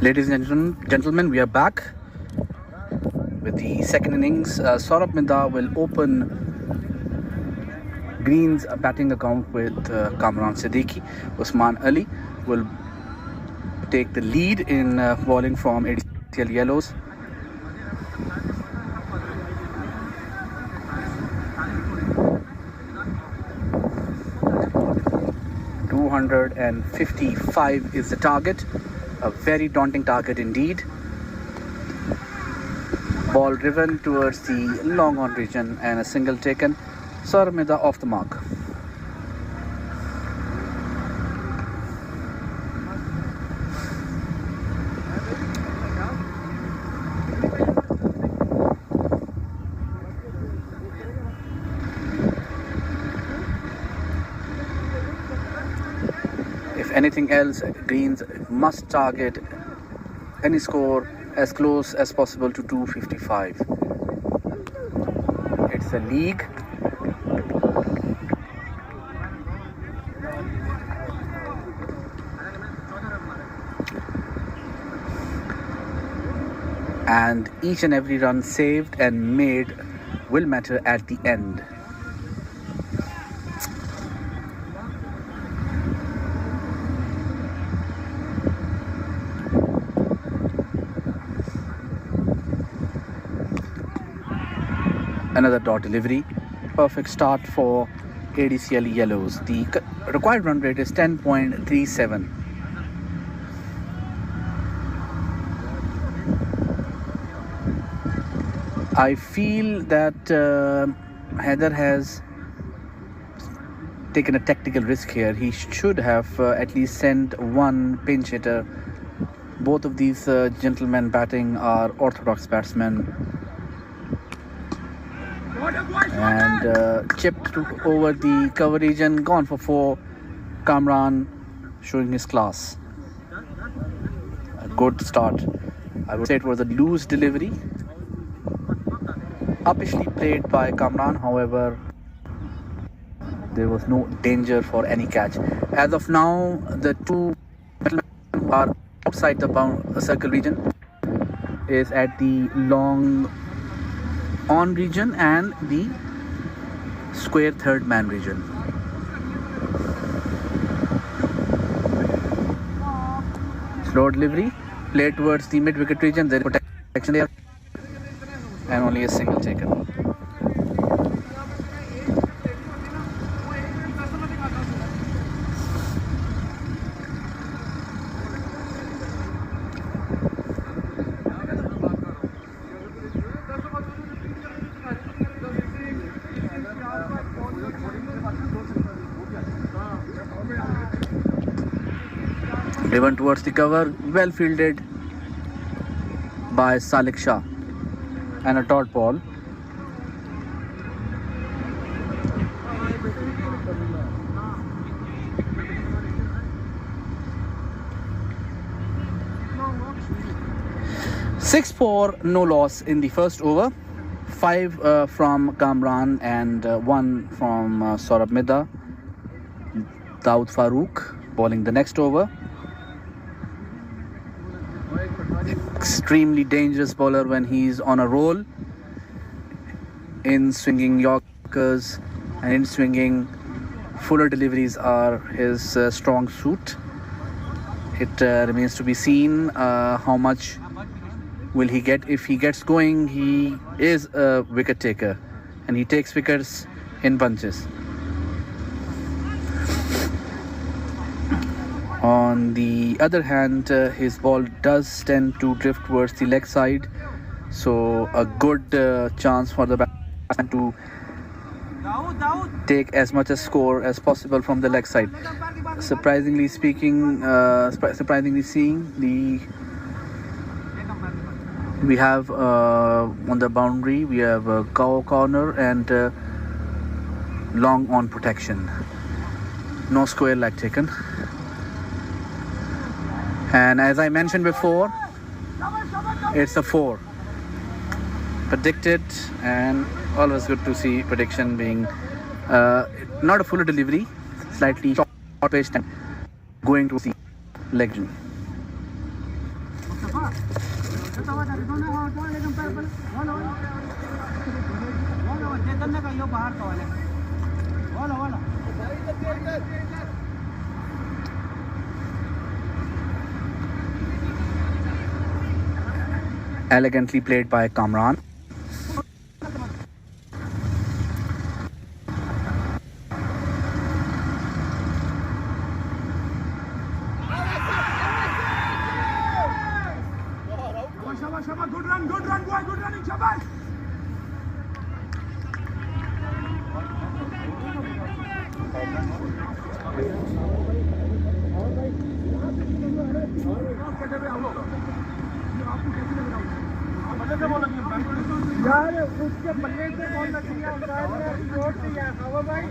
Ladies and gentlemen, we are back with the second innings. SAURABH MIDHA will open Green's batting account with KAMRAN SIDDIQUE. Usman Ali will take the lead in bowling from Adcl Yellows. .255 is the target. A very daunting target indeed. Ball driven towards the long on region and a single taken. SAURABH MIDHA off the mark. If anything else, Greens must target any score as close as possible to 255. It's a league. And each and every run saved and made will matter at the end. Another dot delivery. Perfect start for Adcl Yellows. The required run rate is 10.37. I feel that Haider has taken a tactical risk here. He should have at least sent one pinch hitter. Both of these gentlemen batting are orthodox batsmen. And chipped over the cover region, gone for 4. KAMRAN showing his class. A good start. I would say it was a loose delivery. Uppishly played by KAMRAN, however, there was no danger for any catch. As of now, the two are outside the circle region, is at the long on region and the square third man region. Slow delivery, played towards the mid wicket region. There is protection there and only a single taken. Driven towards the cover, well fielded by Salik Shah, and a dot ball. (6-4), no loss in the first over. 5 from KAMRAN and 1 from SAURABH MIDHA. DAUD FAROOQ bowling the next over. Extremely dangerous bowler when he's on a roll. In swinging Yorkers and in swinging fuller deliveries are his strong suit. It remains to be seen how much will he get. If he gets going, he is a wicket taker and he takes wickets in bunches. On the other hand, his ball does tend to drift towards the leg side, so a good chance for the batsman to take as much a score as possible from the leg side. Surprisingly seeing we have on the boundary we have a cow corner and long on protection. No square leg taken. And as I mentioned before, it's a 4. Predicted, and always good to see prediction being not a fuller delivery, slightly short pitched and going to the leg. Elegantly played by Kamran. Good run, boy, good running, Shabash. यार उसके बल्ले से कौन लग गया umpire ने report किया खबर भाई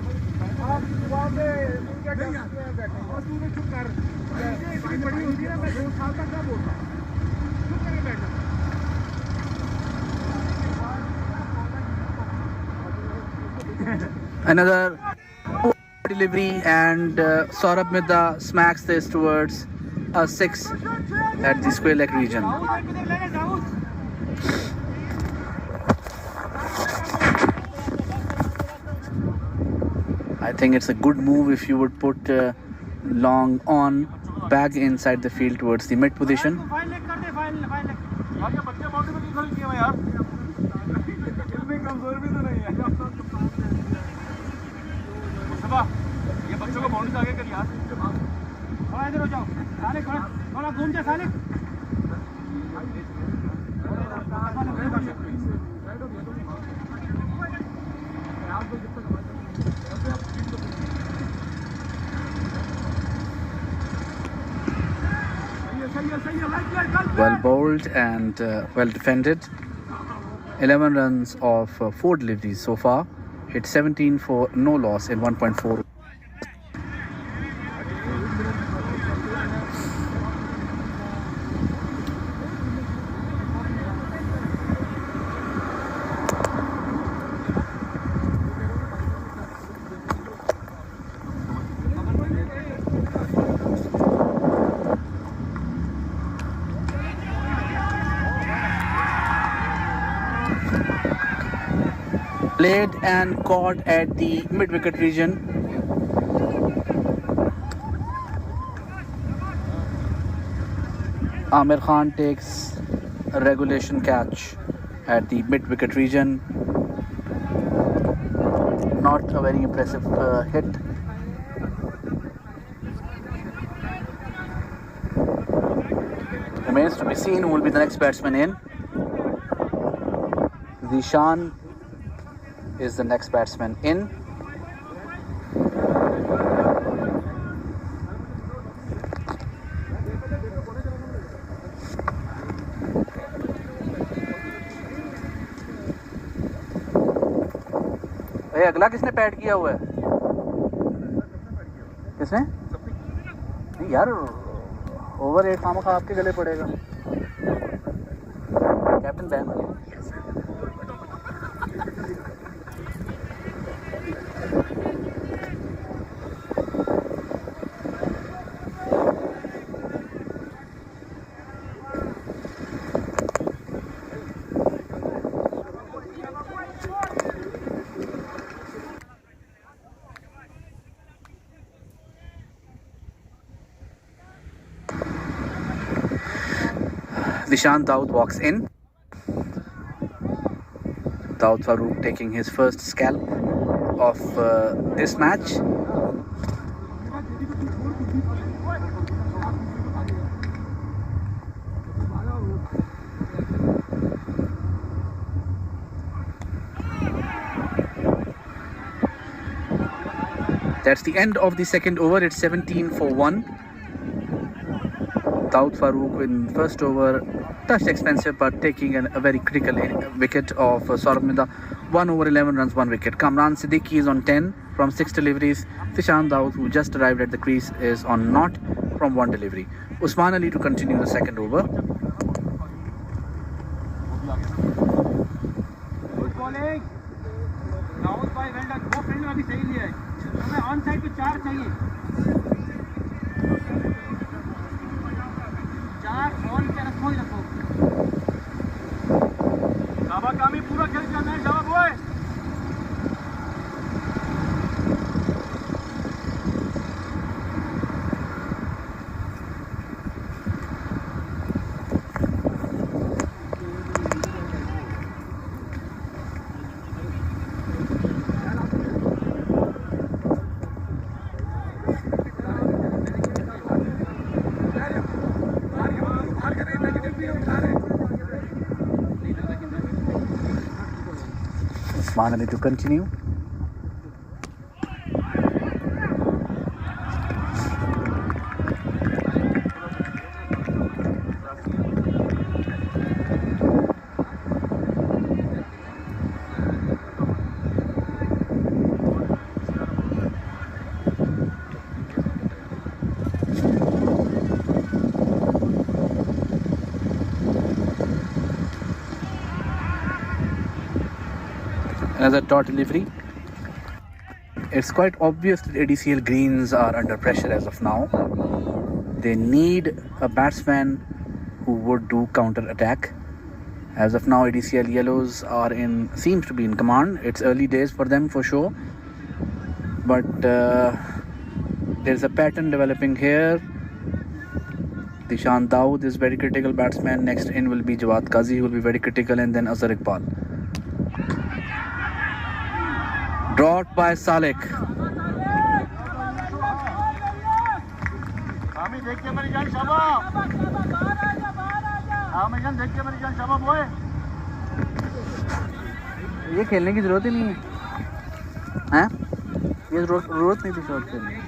आप वहाँ पे उनके डेस्क में बैठे और तूने चुप कर इतनी बड़ी होती है ना मैं 2 साल तक क्या बोलता चुप करके बैठा Another delivery and SAURABH MIDHA smacks this towards a 6 at the square leg region. I think it's a good move if you would put long on back inside the field towards the mid position. ये बच्चों को boundary आगे कर यार थोड़ा इधर हो जाओ साले थोड़ा घूम जा साले Well bowled and well defended. 11 runs of 4 deliveries so far. Hit 17 for no loss in 1.4. Played and caught at the mid-wicket region. Amir Khan takes a regulation catch at the mid-wicket region. Not a very impressive hit. Remains to be seen who will be the next batsman in. ZEESHAN is the next batsman in. भाई अगला किसने pad किया हुआ है? किसने? नहीं यार over 8 खामखा आपके गले पड़ेगा। कैप्टन बैन हो गया। ZEESHAN DAUD walks in. DAUD FAROOQ taking his first scalp of this match. That's the end of the second over. It's 17 for 1. DAUD FAROOQ in first over touched expensive but taking a very critical wicket of SAURABH MIDHA. 1 over 11 runs, 1 wicket. KAMRAN SIDDIQUE is on 10 from 6 deliveries. ZEESHAN DAUD, who just arrived at the crease, is on 0 from 1 delivery. Usman Ali to continue the second over. Good bowling. Dawood भाई well done. वो field अभी सही लिया है। हमें on side पे 4 चाहिए। 4 on के रखो ही रखो। Usmanali to continue. Another dot delivery. It's quite obvious that ADCL greens are under pressure as of now. They need a batsman who would do counter attack. As of now, ADCL yellows seems to be in command. It's early days for them for sure, but there's a pattern developing here. DAUD is very critical batsman. Next in will be JAWAD QAZI, who will be very critical, and then Adcl. Drought by Salik. ये खेलने की जरूरत ही नहीं है, हैं? ये जरूरत नहीं थी शॉट खेलने की.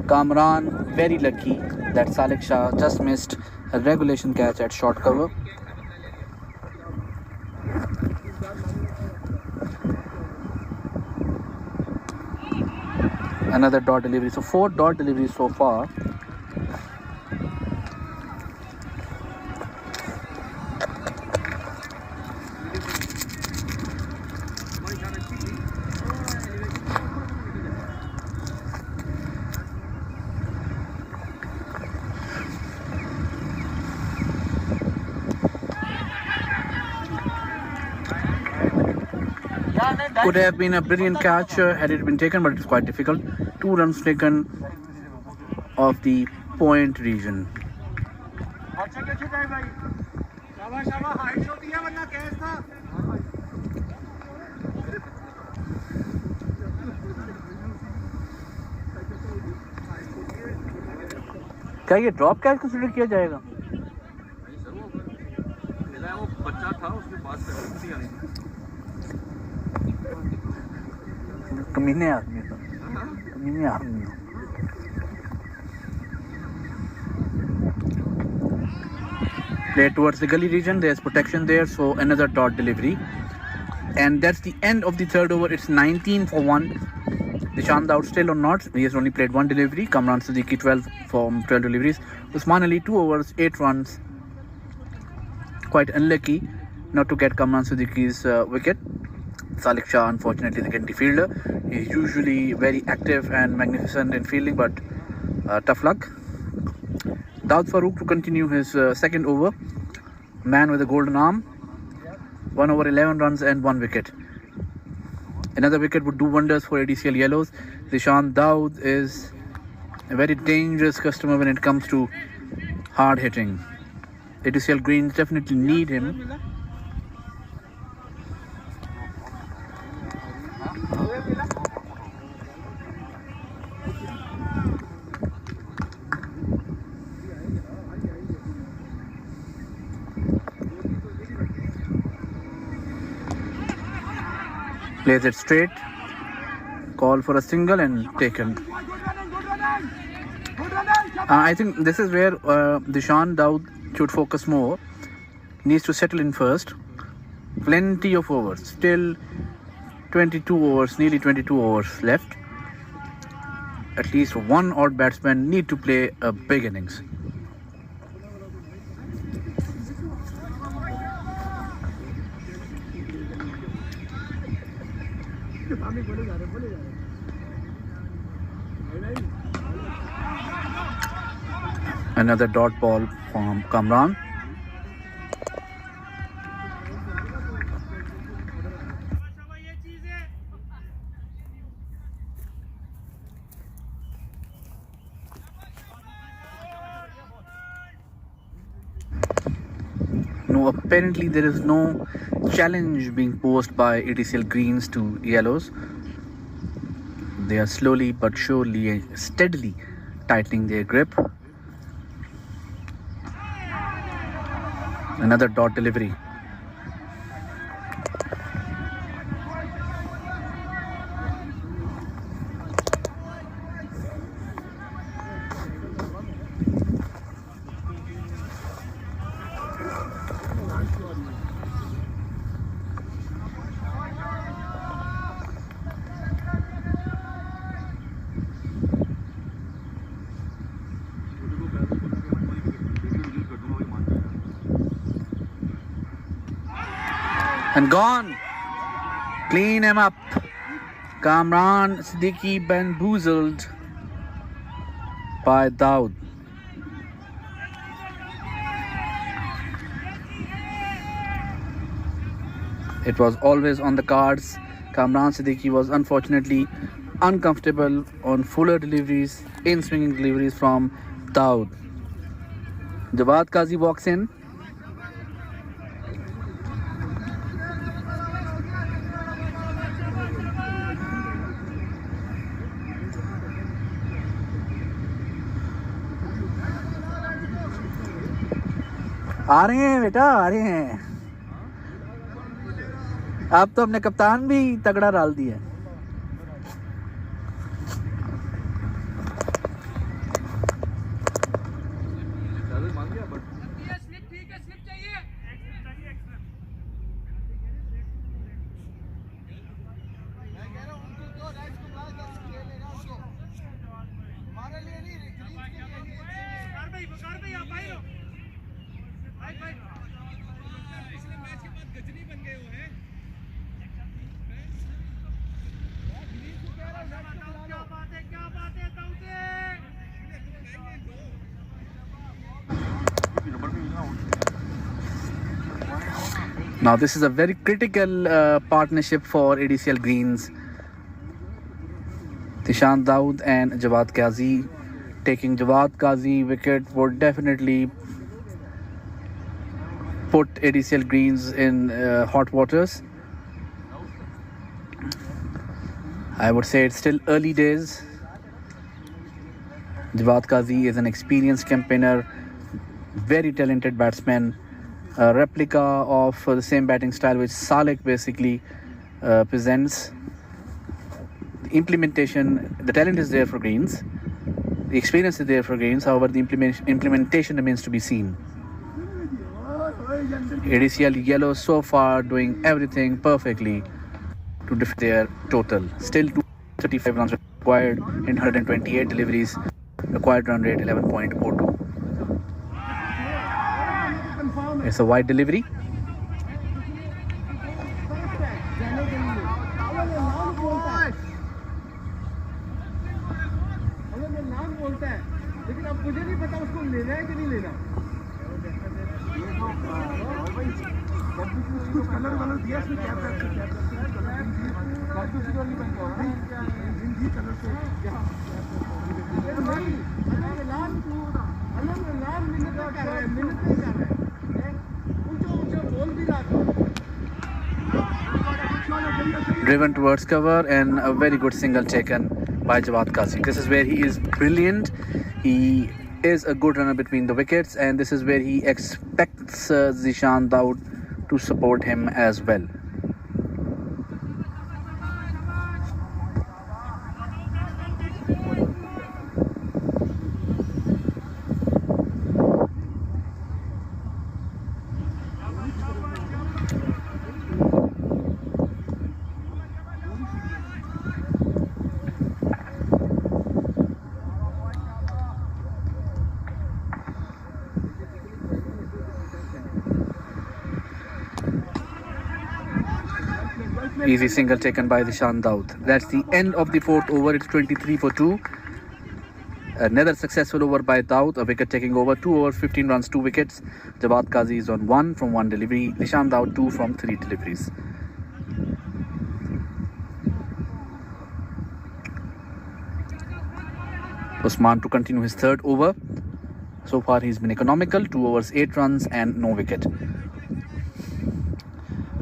Kamran very lucky that Salik Shah just missed a regulation catch at short cover. Another dot delivery. So 4 dot deliveries so far. Could have been a brilliant catch had it been taken, but it's quite difficult. 2 runs taken of the point region. क्या ये drop catch consider किया जाएगा? वो बच्चा था, उसके बाद कमीने आदमी था, कमीने आदमी. Play towards the gully region. There's protection there, so another dot delivery, and that's the end of the third over. It's 19 for 1. Zeeshan out still or not. He has only played 1 delivery. Kamran Siddiqui 12 from 12 deliveries. Usmanali 2 overs, 8 runs. Quite unlucky not to get Kamran Siddiqui's wicket. Salik Shah, unfortunately, the Kenti fielder. He's usually very active and magnificent in fielding, but tough luck. DAUD FAROOQ to continue his second over. Man with a golden arm. 1 over 11 runs and 1 wicket. Another wicket would do wonders for ADCL yellows. Zeeshan DAUD is a very dangerous customer when it comes to hard hitting. ADCL greens definitely need him. Plays it straight, call for a single and taken. I think this is where Zeeshan DAUD should focus more. Needs to settle in first. Plenty of overs, still 22 overs, nearly 22 overs left. At least one odd batsman need to play a big innings. Another dot ball from Kamran. No, apparently there is no challenge being posed by ADCL greens to yellows. They are slowly but surely and steadily tightening their grip. Another dot delivery. And gone. Clean him up. Kamran Siddique bamboozled by DAUD. It was always on the cards. Kamran Siddique was unfortunately uncomfortable on fuller deliveries, in swinging deliveries from DAUD. Jawad QAZI walks in. आ रहे हैं बेटा, आ रहे हैं। आप तो अपने कप्तान भी तगड़ा डाल दिया। Now this is a very critical partnership for ADCL Greens. ZEESHAN DAUD and JAWAD QAZI. Taking JAWAD QAZI wicket would definitely put ADCL Greens in hot waters. I would say it's still early days. JAWAD QAZI is an experienced campaigner, very talented batsman, a replica of the same batting style which SYED basically presents. The implementation, the talent is there for Greens, the experience is there for Greens, however the implementation remains to be seen. ADCL Yellow so far doing everything perfectly to defend their total. Still 235 runs required in 128 deliveries, required run rate 11.02. It's a wide delivery. Driven towards cover and a very good single taken by JAWAD QAZI. This is where he is brilliant. He is a good runner between the wickets, and this is where he expects ZEESHAN DAUD to support him as well. Easy single taken by ZEESHAN DAUD. That's the end of the fourth over. It's 23 for 2. Another successful over by DAUD. A wicket taking over. 2 overs, 15 runs, 2 wickets. JAWAD QAZI is on 1 from 1 delivery. ZEESHAN DAUD 2 from 3 deliveries. Usman to continue his third over. So far he's been economical. 2 overs, 8 runs and no wicket.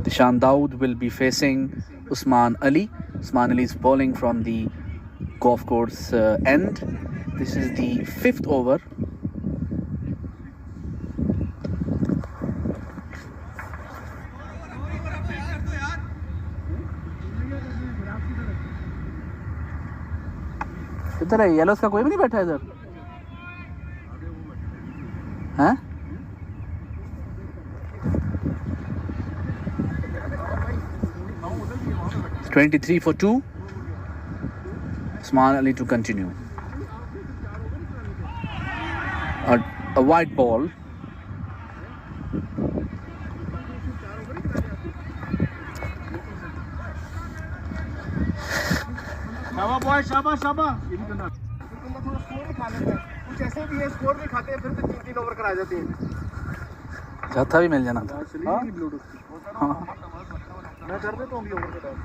ZEESHAN DAUD will be facing Usman Ali. Usman Ali is bowling from the golf course end. This is the 5th over. किधर है येलोस का? कोई भी नहीं बैठा है इधर हैं? 23 for 2. Usman Ali to continue. A white ball. शाबाश बॉय, शाबाश शाबाश। ये भी करना। थोड़ा स्कोर भी खा लेते हैं। कुछ ऐसे भी है स्कोर नहीं खाते हैं, फिर भी 3-3 ओवर करा जाते हैं। चौथा भी मिल जाना था। हाँ मैं कर देता हूँ ओवर के बाद।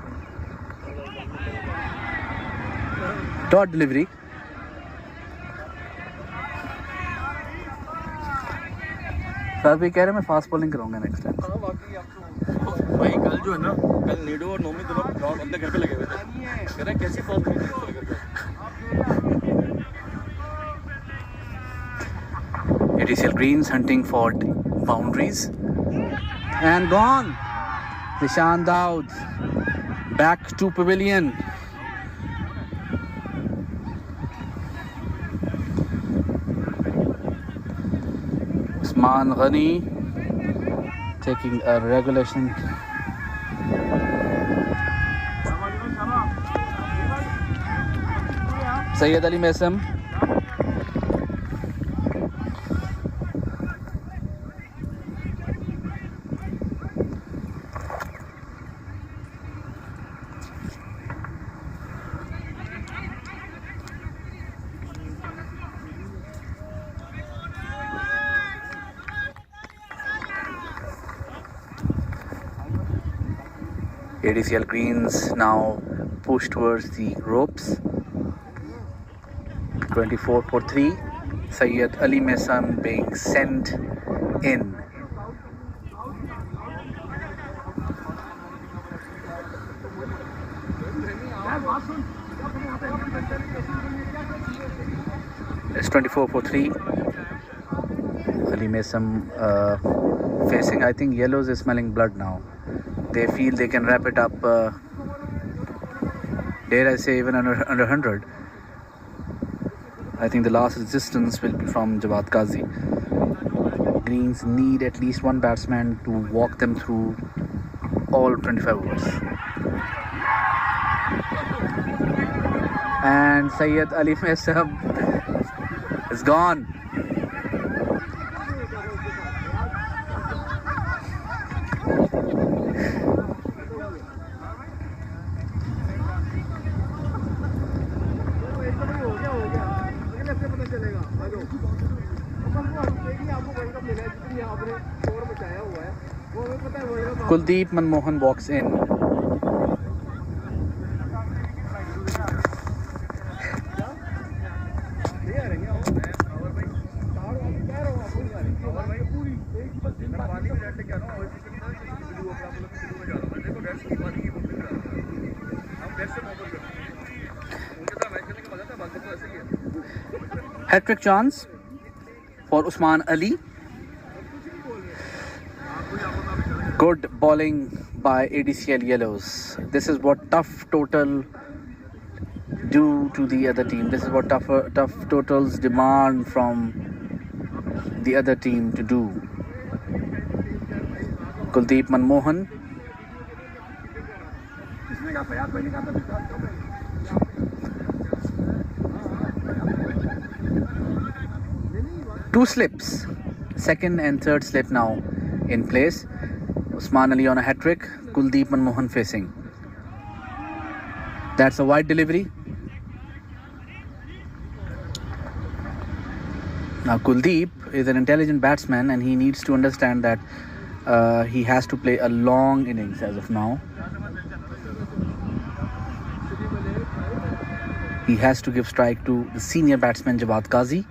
Dot delivery. सर भी कह रहे मैं फास्ट बॉलिंग कराऊंगा नेक्स्ट टाइम। हाँ बाकी आपको भाई कल जो है ना, कल नीडो और नोमी दोनों डॉट अपने घर पे लगे हुए थे। कह रहे कैसी फास्ट बॉलिंग कर रहे हो। ADCL Greens hunting for boundaries and gone. ZEESHAN DAUD back to pavilion. Usman Ghani taking a regulation. Syed Ali MAYSSAM. ADCL Greens now push towards the ropes. 24 for 3. Syed Ali MAYSSAM being sent in. It's 24 for 3. Ali MAYSSAM facing, I think yellows is smelling blood now. They feel they can wrap it up, dare I say, even under 100. I think the last resistance will be from JAWAD QAZI. Greens need at least one batsman to walk them through all 25 overs. And Syed Ali MAYSSAM is gone. Kuldeep Manmohan walks in. Hat-trick chance for Usman Ali. Good bowling by ADCL Yellows. This is what tough total do to the other team. This is what tough totals demand from the other team to do. Kuldeep Manmohan. Two slips, second and third slip now in place. Usman Ali on a hat-trick, Kuldeep Manmohan facing. That's a wide delivery. Now Kuldeep is an intelligent batsman and he needs to understand that he has to play a long innings as of now. He has to give strike to the senior batsman JAWAD QAZI.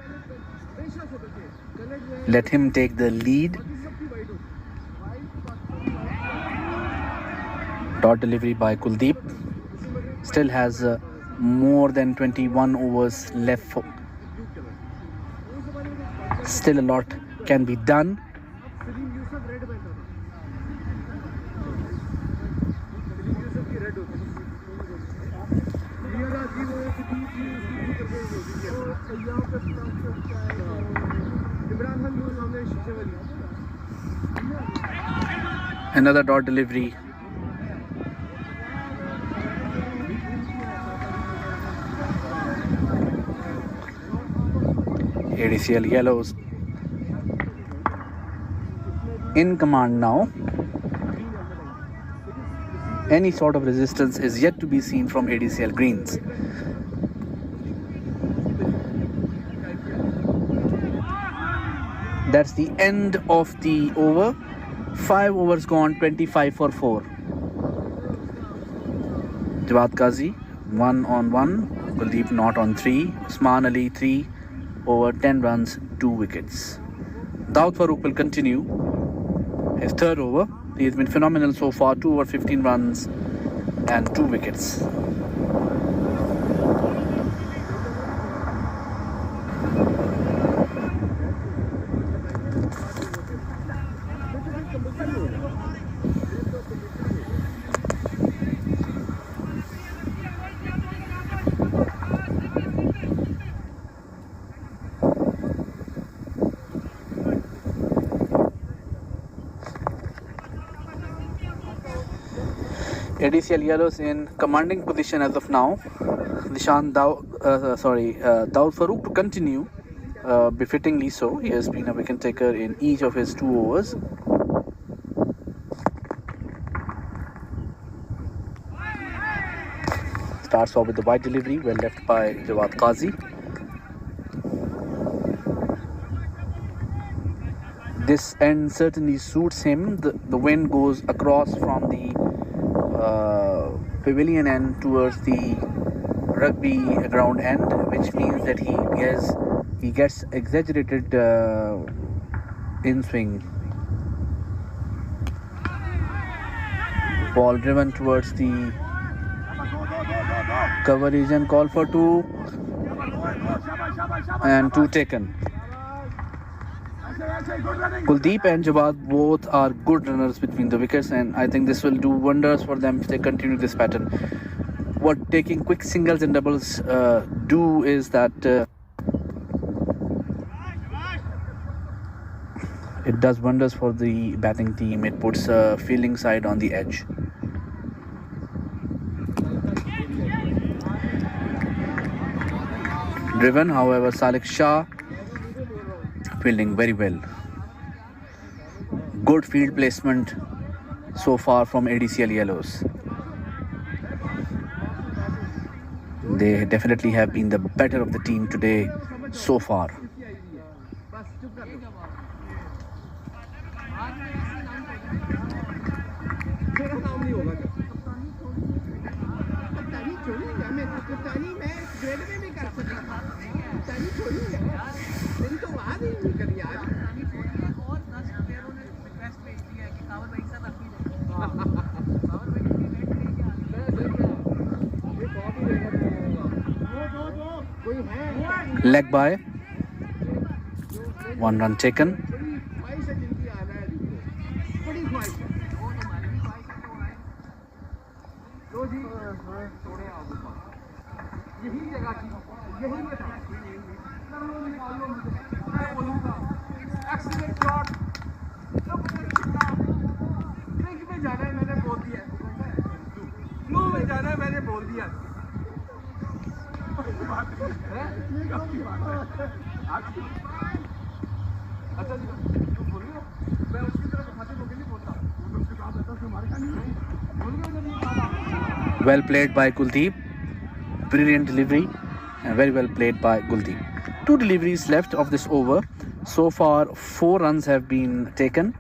Let him take the lead. Dot delivery by Kuldeep. Still has more than 21 overs left. Still a lot can be done. Another dot delivery. ADCL yellows in command now. Any sort of resistance is yet to be seen from ADCL greens. That's the end of the over. 5 overs gone, 25 for 4. Jawad Qazi 1 on 1, Kuldeep not on 3, Usman Ali 3 over 10 runs, 2 wickets. Daud FAROOQ will continue his third over. He has been phenomenal so far, 2 over 15 runs and 2 wickets. ADCL yellows in commanding position as of now. Daud FAROOQ to continue, befittingly so. He has been a wicket taker in each of his 2 overs. Starts off with the wide delivery, well left by Jawad Qazi. This end certainly suits him. The wind goes across from the pavilion end towards the rugby ground end, which means that he gets exaggerated in swing. Ball driven towards the cover region, call for 2 and 2 taken. Kuldeep and Jawad both are good runners between the wickets, and I think this will do wonders for them if they continue this pattern. What taking quick singles and doubles do is that it does wonders for the batting team. It puts fielding side on the edge. Driven, however, Salik Shah fielding very well. Good field placement so far from ADCL yellows. They definitely have been the better of the team today so far. Leg by, 1 run taken. Well played by Kuldeep. Brilliant delivery and very well played by Kuldeep. 2 deliveries left of this over. So far 4 runs have been taken.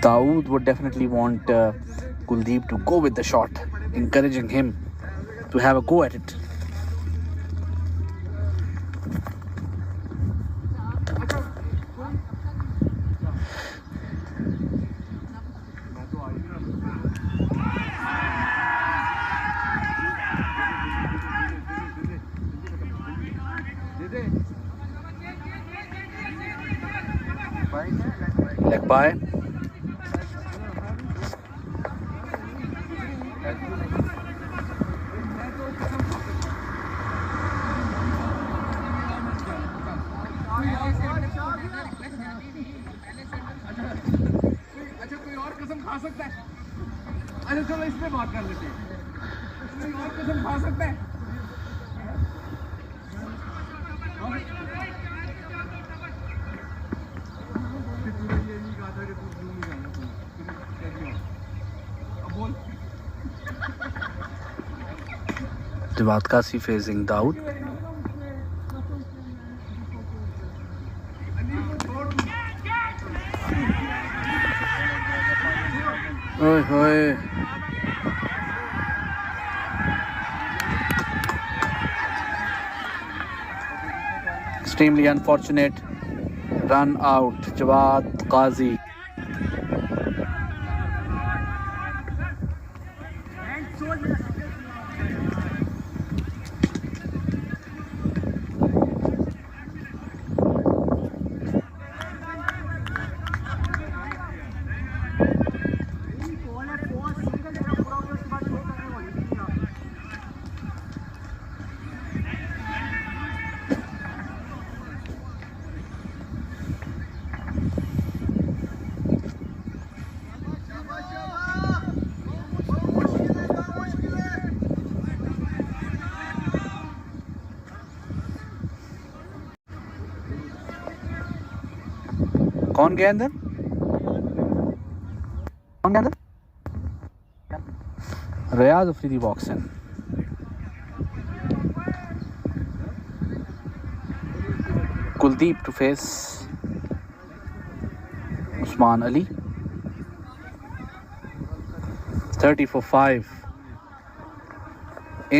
Dawood would definitely want Kuldeep to go with the shot, encouraging him to have a go at it. Leg by. बात कर लेते हैं कोई और कसम खा सकता है Jawad Kasi facing Daud. Oi, oi. Extremely unfortunate run out. Jawad Qazi. कौन गया अंदर रियाज Afridi walks in. Kuldeep to face Usman Ali. 30 for 5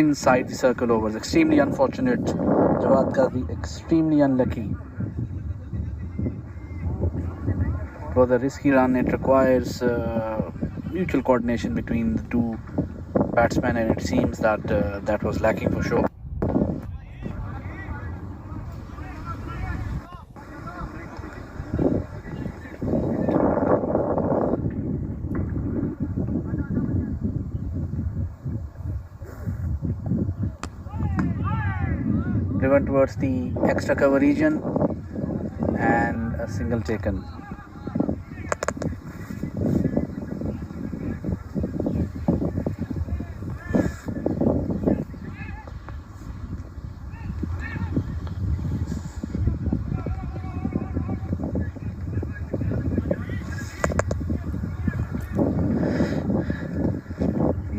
inside the circle overs. Extremely unfortunate. Jawad Qazi extremely unlucky. It was a risky run. It requires mutual coordination between the two batsmen, and it seems that that was lacking for sure. Driven towards the extra cover region and a single taken.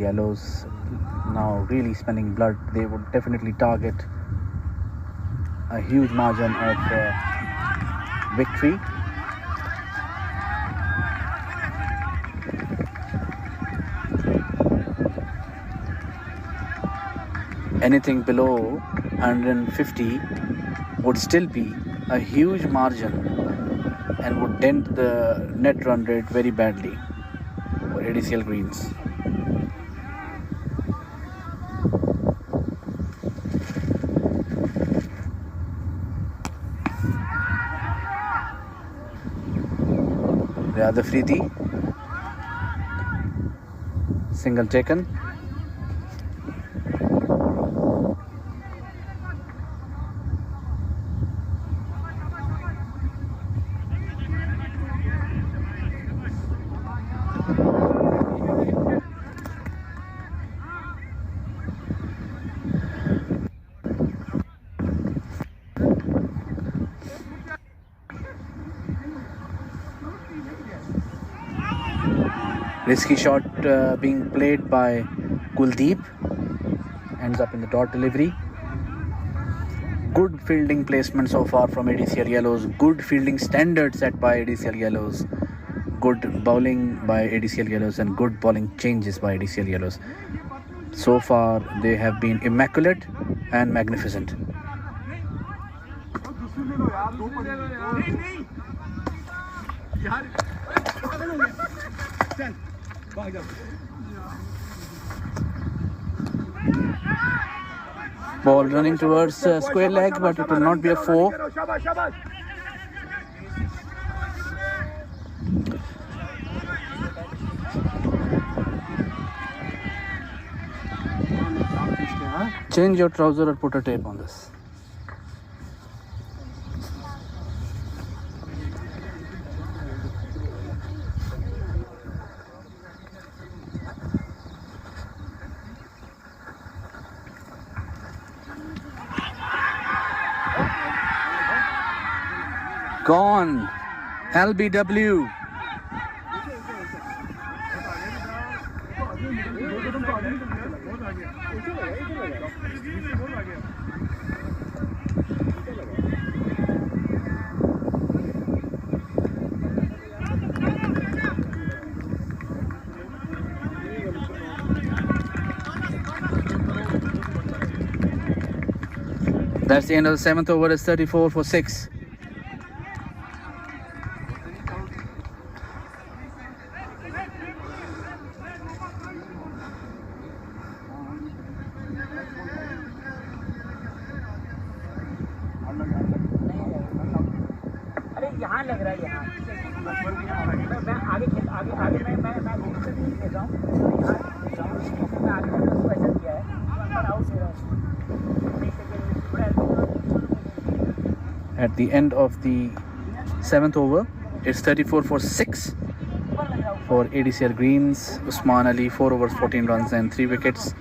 Yellows now really smelling blood. They would definitely target a huge margin of victory. Anything below 150 would still be a huge margin and would dent the net run rate very badly for ADCL Greens. Riyad Afridi, single taken. Risky shot being played by Kuldeep, ends up in the dot delivery. Good fielding placement so far from ADCL Yellows. Good fielding standard set by ADCL Yellows. Good bowling by ADCL Yellows and good bowling changes by ADCL Yellows. So far they have been immaculate and magnificent. Ball running towards square leg, but it will not be a 4. Change your trouser or put a tape on this. Gone. LBW. That's the end of the 7th over. It's 34 for 6. यहाँ लग रहा है यहाँ मैं आगे मैं खेल आगे ऐसा किया है आउट दे रहा हूँ At the end of the 7th over, it's 34 for 6 for ADCL Greens. Usman Ali 4 overs 14 runs and 3 wickets.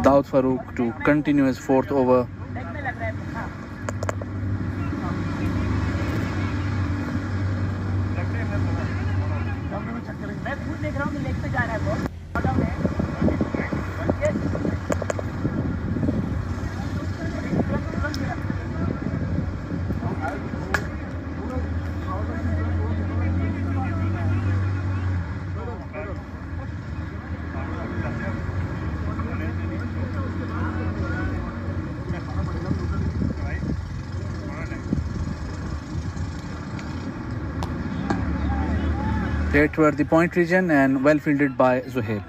Daud FAROOQ to continue his 4th over. Played toward the point region and well fielded by ZOHAIB.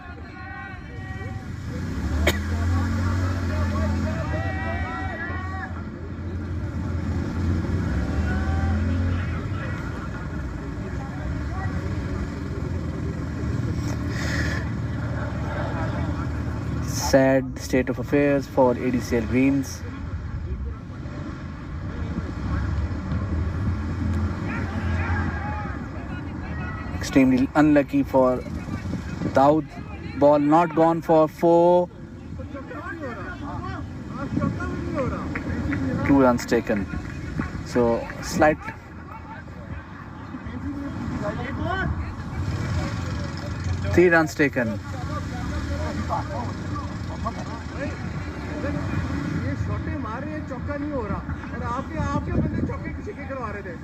Sad state of affairs for ADCL Greens. Extremely unlucky for Daud. Ball not gone for 4. 2 runs taken. So slight. Three runs taken. ये छोटे मार रहे हैं चौका नहीं हो रहा और आपके बंदे चौके किसी के करवा रहे थे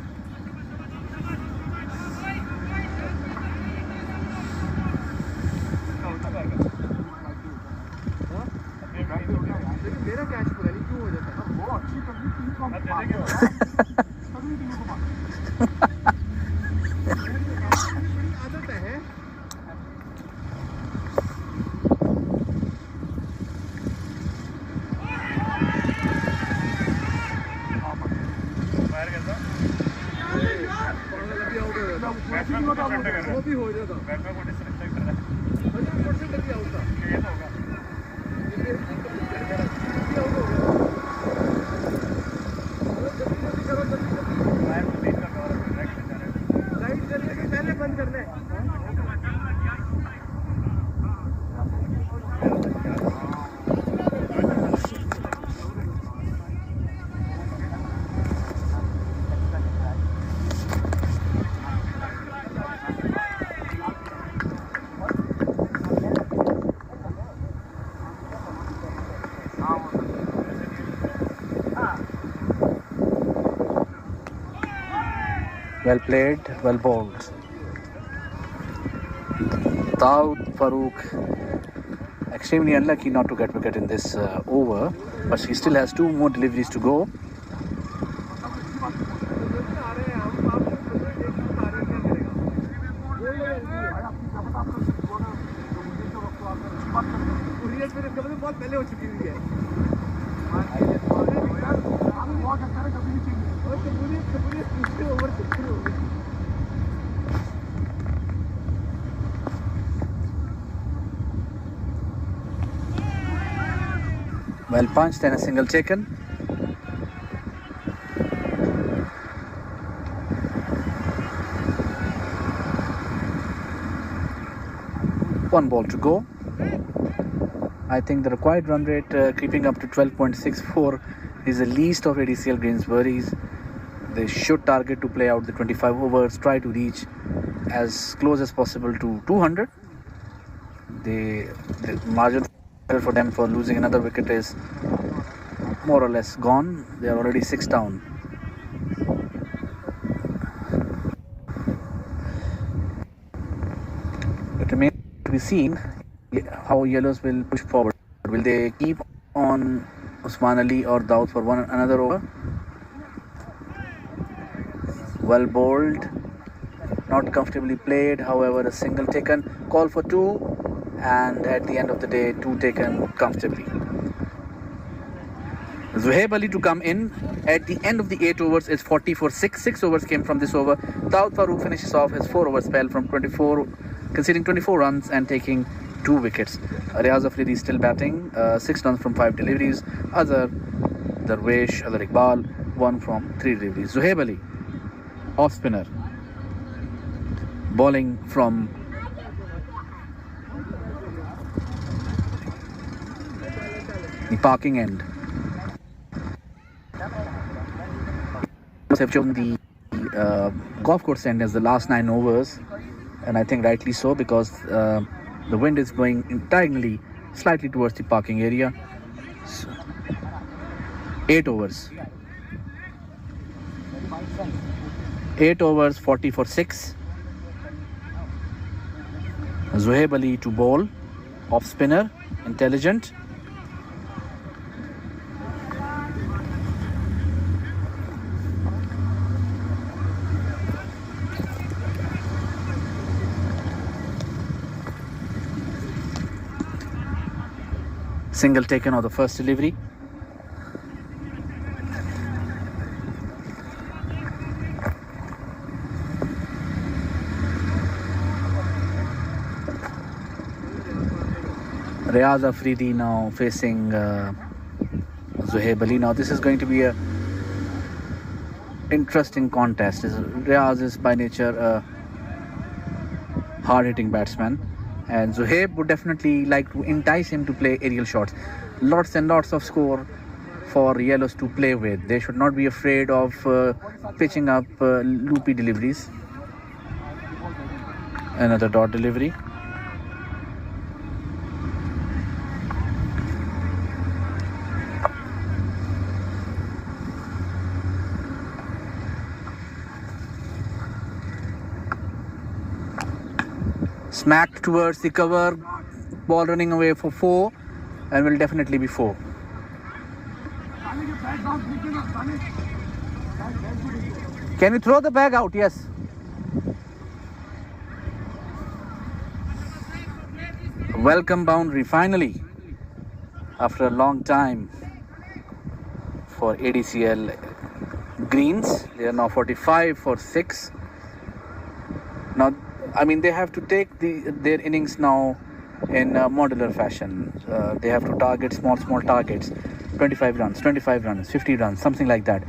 लेकिन मेरा कैच पता नहीं क्यों हो जाता है वो अच्छी कभी टीम को आदत है वो भी हो जाता लाइट जलने के पहले बंद कर ले Well played, well bowled. Daud FAROOQ extremely unlucky not to get wicket in this over, but he still has 2 more deliveries to go. बहुत पहले हो चुकी हुई है Well punched and a single taken. One ball to go. I think the required run rate creeping up to 12.64 is the least of ADCL Green's worries. They should target to play out the 25 overs, try to reach as close as possible to 200. The margin for them for losing another wicket is more or less gone. They are already 6 down. It remains to be seen how yellows will push forward. Will they keep on Usman Ali or Daud for another over? Well bowled, not comfortably played. However, a single taken, call for 2, and at the end of the day, 2 taken comfortably. ZOHAIB Ali to come in at the end of the 8 overs is 40 for 6. 6 overs came from this over. DAUD FAROOQ finishes off his 4 over spell from 24, conceding 24 runs and taking 2 wickets. RIAZ AFRIDI still batting, 6 runs from 5 deliveries. Other Darwish, other Iqbal, 1 from 3 deliveries. ZOHAIB Ali, off spinner, bowling from the parking end. Have chosen the golf course end as the last 9 overs, and I think rightly so, because the wind is blowing entirely slightly towards the parking area. So, 8 overs. 8 overs, 40 for 6. ZOHAIB Ali to bowl, off spinner, intelligent. Single taken of the first delivery. RIAZ AFRIDI now facing ZOHAIB Ali. Now this is going to be a interesting contest. RIAZ is by nature a hard-hitting batsman, and ZOHAIB would definitely like to entice him to play aerial shots. Lots and lots of score for yellows to play with. They should not be afraid of pitching up loopy deliveries. Another dot delivery. Smacked towards the cover, ball running away for 4, and will definitely be 4. Can you throw the bag out? Yes. Welcome boundary finally after a long time for ADCL greens. They are now 45 for 6. Now, I mean, they have to take their innings now in modular fashion. They have to target small targets, 25 runs, 50 runs, something like that,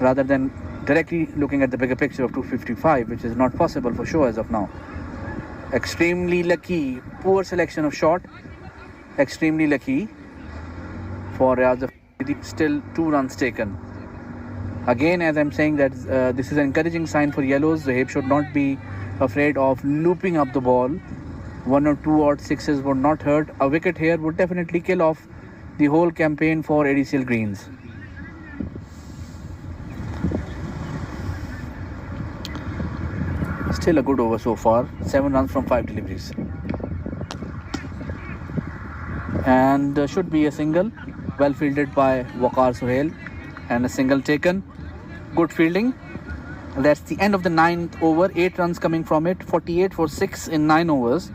rather than directly looking at the bigger picture of 255, which is not possible for sure as of now. Extremely lucky, poor selection of shot, extremely lucky for RIAZ. Still 2 runs taken. Again, as I'm saying, that this is an encouraging sign for yellows. ZOHAIB should not be afraid of looping up the ball. 1 or 2 odd sixes would not hurt. A wicket here would definitely kill off the whole campaign for ADCL greens. Still a good over so far. 7 runs from 5 deliveries. And should be a single. Well fielded by Waqar Sohail. And a single taken. Good fielding. That's the end of the 9th over. 8 runs coming from it. 48 for 6 in 9 overs.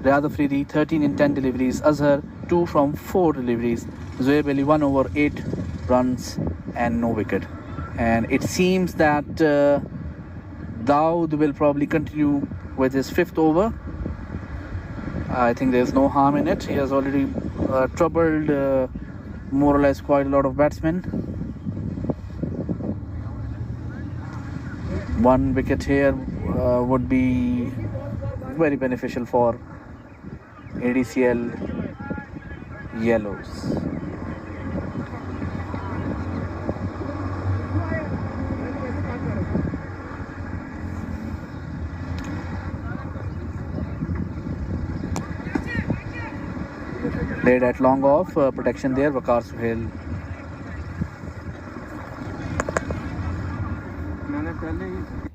RIAZ AFRIDI 13 in 10 deliveries. Azhar 2 from 4 deliveries. ZOHAIB Ali 1 over 8 runs and no wicket. And it seems that Daud will probably continue with his 5th over. I think there's no harm in it. He has already troubled more or less quite a lot of batsmen. 1 wicket here would be very beneficial for ADCL yellows. Played at long off, protection there, Waqar Suhail. मैंने पहले ही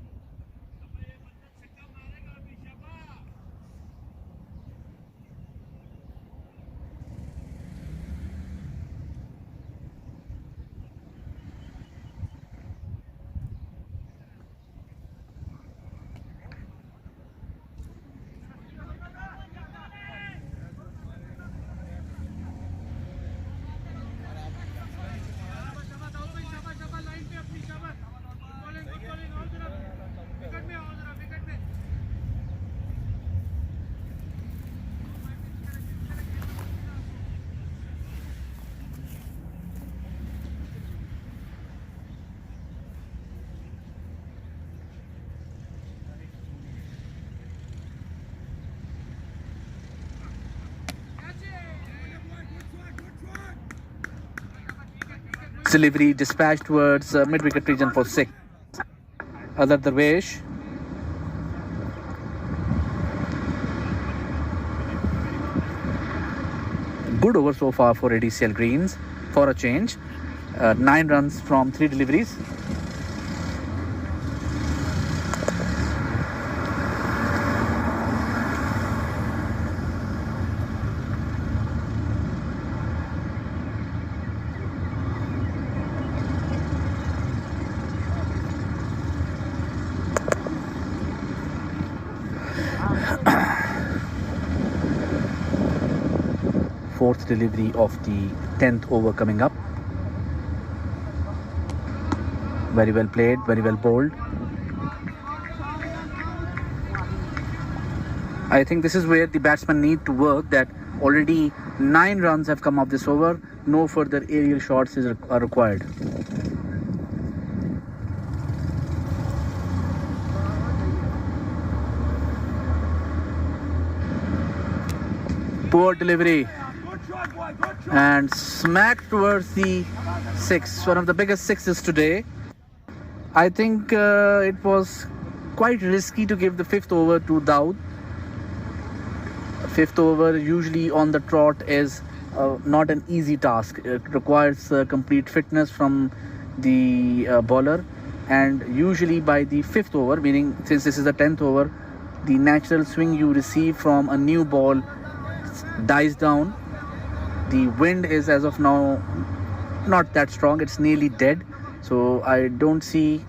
Delivery dispatched towards mid-wicket region for 6. Adar Darvesh. Good over so far for ADCL Greens for a change. 9 runs from 3 deliveries. Fourth delivery of the 10th over coming up. Very well played, very well bowled. I think this is where the batsmen need to work, that already 9 runs have come off this over. No further aerial shots are required. Poor delivery. And smacked towards the 6, one of the biggest 6s today. I think it was quite risky to give the 5th over to Daud. 5th over usually on the trot is not an easy task. It requires complete fitness from the bowler, and usually by the 5th over, meaning since this is the 10th over, the natural swing you receive from a new ball dies down. The wind is as of now not that strong, it's nearly dead, so I don't see,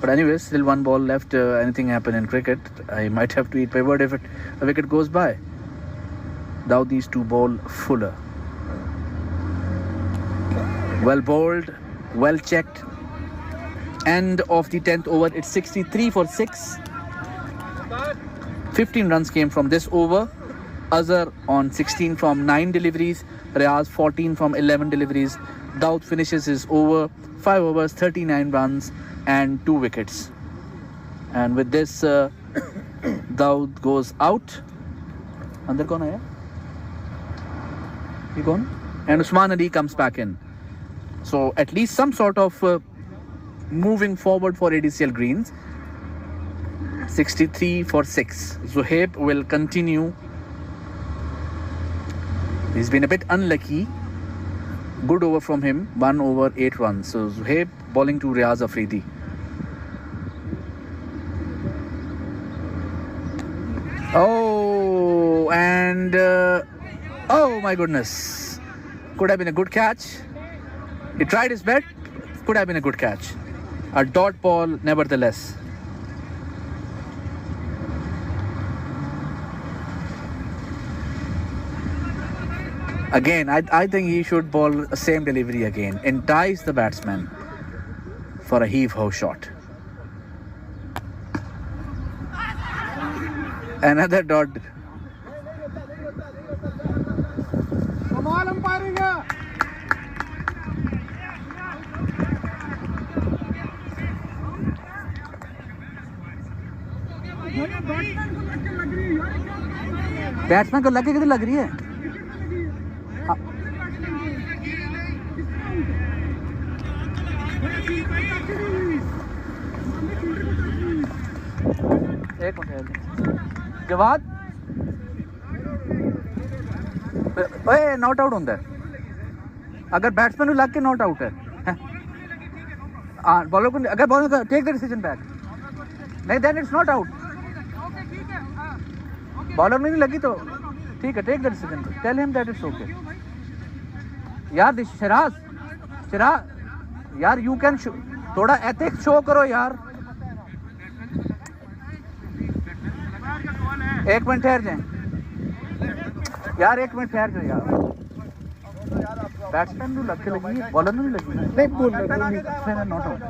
but anyways, still 1 ball left. Anything happen in cricket, I might have to eat my word if a wicket goes by. Daud needs to bowl fuller. Well bowled, well checked. End of the 10th over, it's 63 for 6. 15 runs came from this over. Azhar on 16 from 9 deliveries. RIAZ 14 from 11 deliveries. Daud finishes his over. 5 overs, 39 runs and 2 wickets. And with this, Daud goes out. Andar kaun aaya? He gone? And Usman Ali comes back in. So at least some sort of moving forward for ADCL Greens. 63 for 6. ZOHAIB will continue. He's been a bit unlucky. Good over from him, 1 over 8 runs. So ZOHAIB bowling to RIAZ AFRIDI. Oh, and oh my goodness. Could have been a good catch. He tried his best. Could have been a good catch. A dot ball nevertheless. Again, I think he should bowl the same delivery again. Entice the batsman for a heave-ho shot. Another dot. कमाल umpiring है। Batsman को लगे कितनी लग रही है? एक minute Jawad ओए नॉट आउट होता है अगर बैट्समैन को लग के नॉट आउट है हाँ बॉलर को अगर bowler take the decision back नहीं then it's not out bowler में नहीं लगी तो ठीक है take the decision tell him that it's okay यार शराज यार यू कैन थोड़ा एथिक्स शो करो यार एक मिनट ठहर जाए यार एक मिनट ठहर जाए यार बैट्समैन को लग के लगी बॉलर नहीं लगी नहीं bowler not out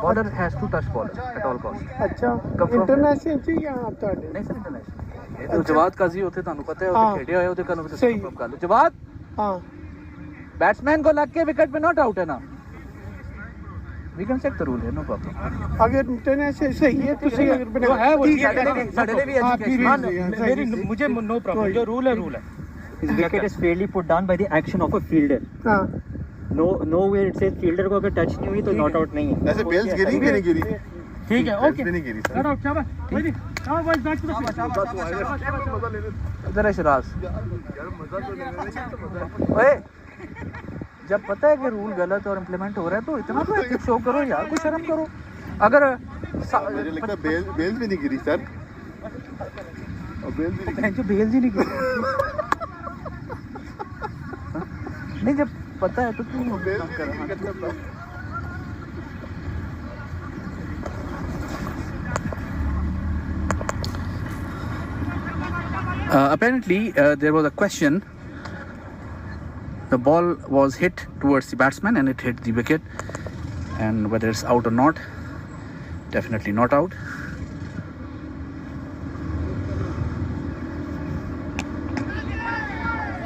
bowler has to touch bowler at all cost अच्छा इंटरनेशनल ची या आप ਤੁਹਾਡੇ नहीं सर इंटरनेशनल ये तो जवाद काजी होते ਤੁਹਾਨੂੰ ਪਤਾ ਹੈ ਉਹ ਖੇਡੇ ਹੋਏ ਉਹਦੇ ਕੋਲ सही ਕਰ ਲਓ जवाद हाँ बैट्समैन को लग के विकेट पे नॉट आउट है ना we can check the rule है नो प्रॉब्लम अगर इंटरनेशनल सही है तो सही अगर बने है वो ठीक है साडे भी एजुकेशन मेरी मुझे नो प्रॉब्लम जो रूल है His wicket is fairly put down by the action of a fielder. हाँ Nowhere it says fielder को अगर टच नहीं हुई तो नॉट आउट नहीं है. ऐसे बेल्स गिरी कि नहीं गिरी ठीक है ओके नहीं गिरी सर नॉट आउट शाबाश कोई नहीं आओ बॉयज बैक टू द इधर है शराज ओए जब पता है कि रूल गलत और इम्प्लीमेंट हो रहा है तो इतना तो एथिक्स शो करो यार कुछ शर्म करो अगर मुझे लगता है बेल्स भी नहीं गिरी सर और बेल्स भी जो बेल जी नहीं गिरी नहीं जब पता है तो क्यों apparently there was a question the ball was hit towards the batsman and it hit the wicket and whether it's out or not definitely not out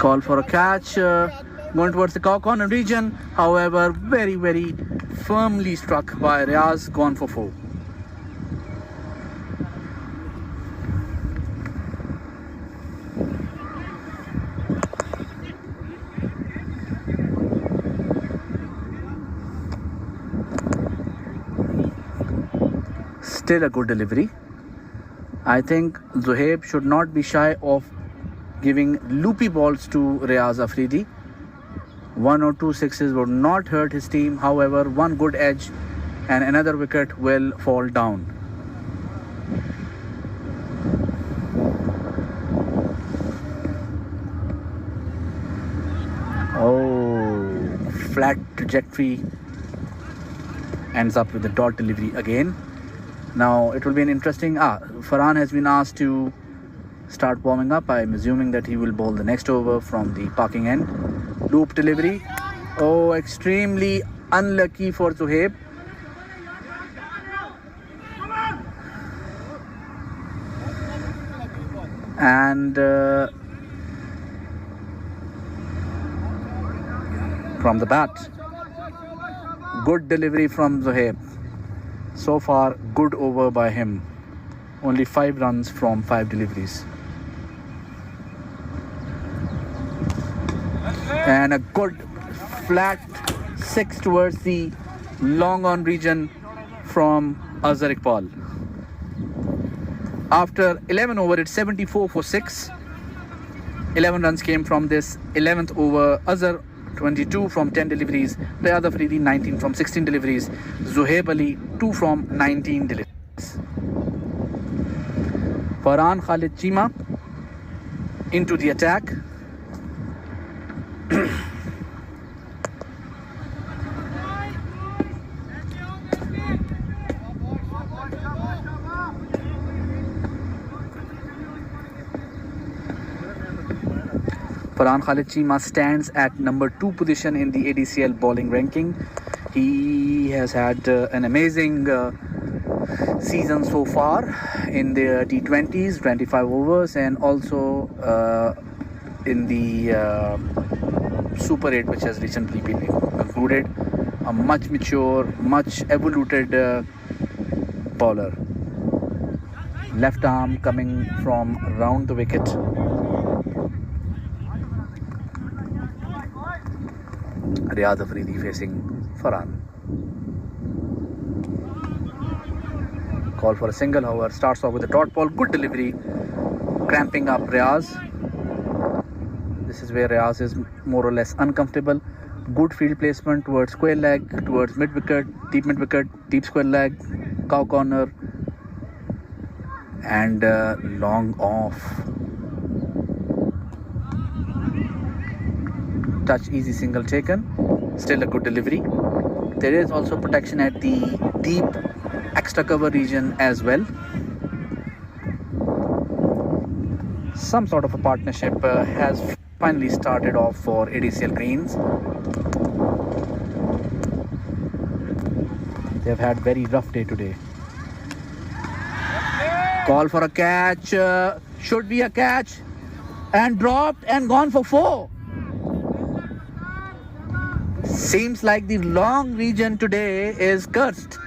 call for a catch going towards the corner region however very firmly struck by RIAZ gone for 4 still a good delivery I think ZOHAIB should not be shy of giving loopy balls to RIAZ AFRIDI 1 or 2 sixes would not hurt his team however one good edge and another wicket will fall down oh flat trajectory ends up with the dot delivery again now it will be an interesting Farhan has been asked to start warming up I am assuming that he will bowl the next over from the parking end loop delivery oh extremely unlucky for ZOHAIB and from the bat good delivery from ZOHAIB so far good over by him only 5 runs from 5 deliveries and a good flat 6 towards the long on region from Adcl after 11 over it's 74 for 6 11 runs came from this 11th over Azhar 22 from 10 deliveries RIAZ AFRIDI 19 from 16 deliveries ZOHAIB Ali 2 from 19 deliveries FARAN KHALID Chima into the attack FARAN KHALID Chima stands at number 2 position in the ADCL bowling ranking. He has had an amazing season so far in the T20s, 25 overs, and also in the Super 8, which has recently been concluded. A much mature, much evoluted bowler. Left arm coming from round the wicket. RIAZ AFRIDI facing FARAN. Call for a single, however, starts off with a dot ball. Good delivery, cramping up RIAZ. This is where RIAZ is more or less uncomfortable. Good field placement towards square leg, towards mid wicket, deep square leg, cow corner, and long off. Touch easy single taken. Still a good delivery. There is also protection at the deep extra cover region as well. Some sort of a partnership has finally started off for Adcl Greens. They've had very rough day today. Call for a catch, should be a catch, and dropped and gone for 4. Seems like the long region today is cursed.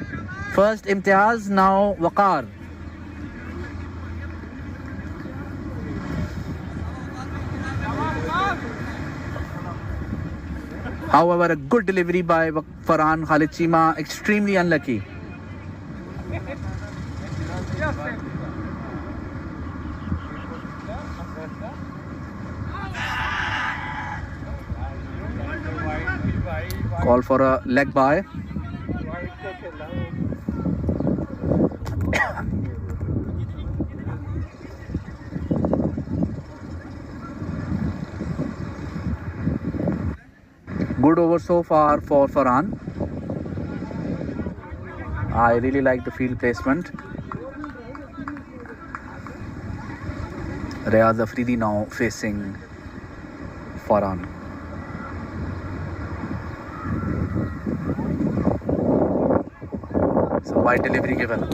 First Imtiaz, now Waqar. However, a good delivery by FARAN. Khalid Chima extremely unlucky. Call for a leg by. Good over so far for FARAN. I really like the field placement. RIAZ AFRIDI now facing FARAN. So wide delivery given.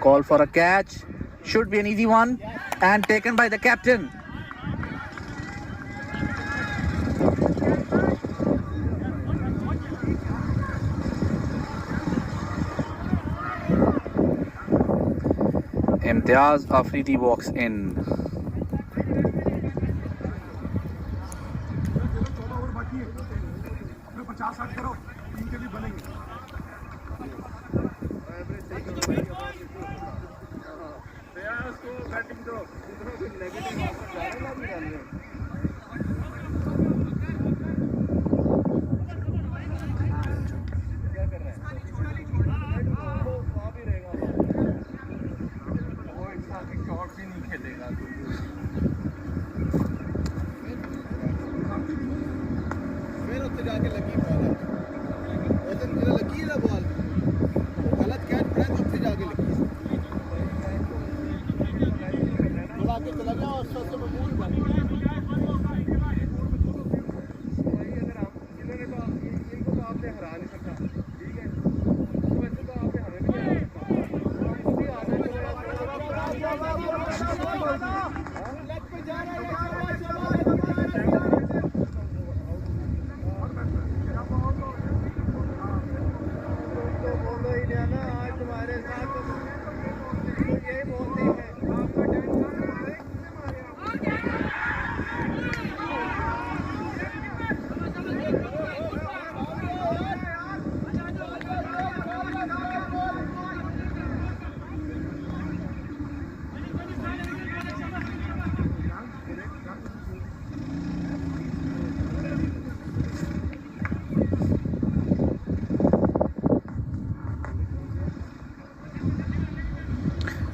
Call for a catch, should be an easy one, and taken by the captain. Imtiaz Afridi walks in.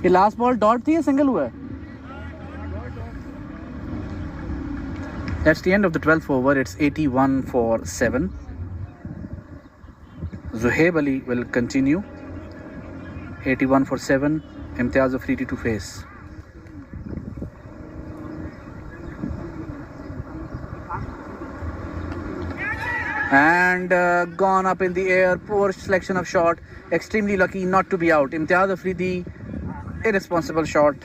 ये last ball dot थी या single हुआ है? That's the end of the 12th over. It's 81 for 7. ZOHAIB Ali will continue. 81 for 7. Imtiaz Afridi to face. And gone up in the air. Poor selection of shot. Extremely lucky not to be out. Imtiaz Afridi, irresponsible shot.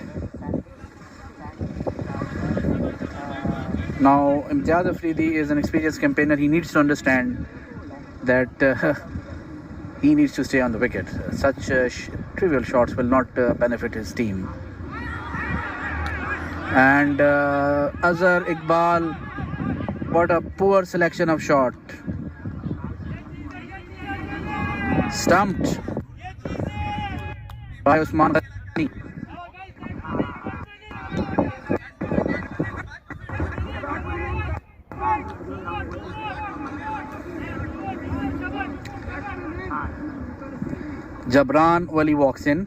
Now Imtiaz Afridi is an experienced campaigner. He needs to understand that he needs to stay on the wicket. Such trivial shots will not benefit his team. And Azhar Iqbal, what a poor selection of shot. Stumped by Usman Ghani. Jabran Wali walks in.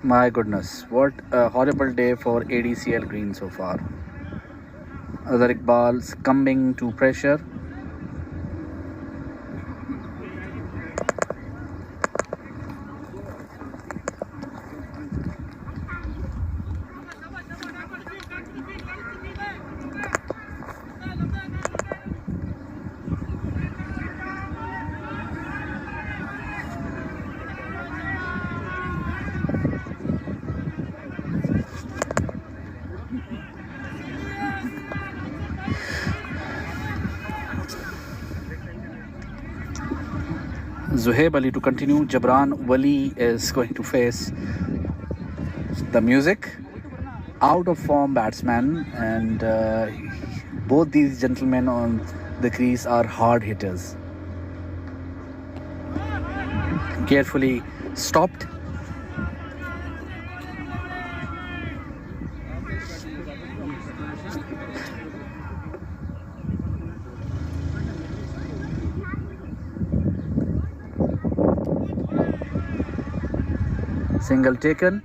My goodness, what a horrible day for ADCL green so far. Azhar Iqbal succumbing to pressure. ZOHAIB Ali to continue. Jabran Wali is going to face the music. Out of form batsman, and both these gentlemen on the crease are hard hitters. Carefully stopped. Single taken.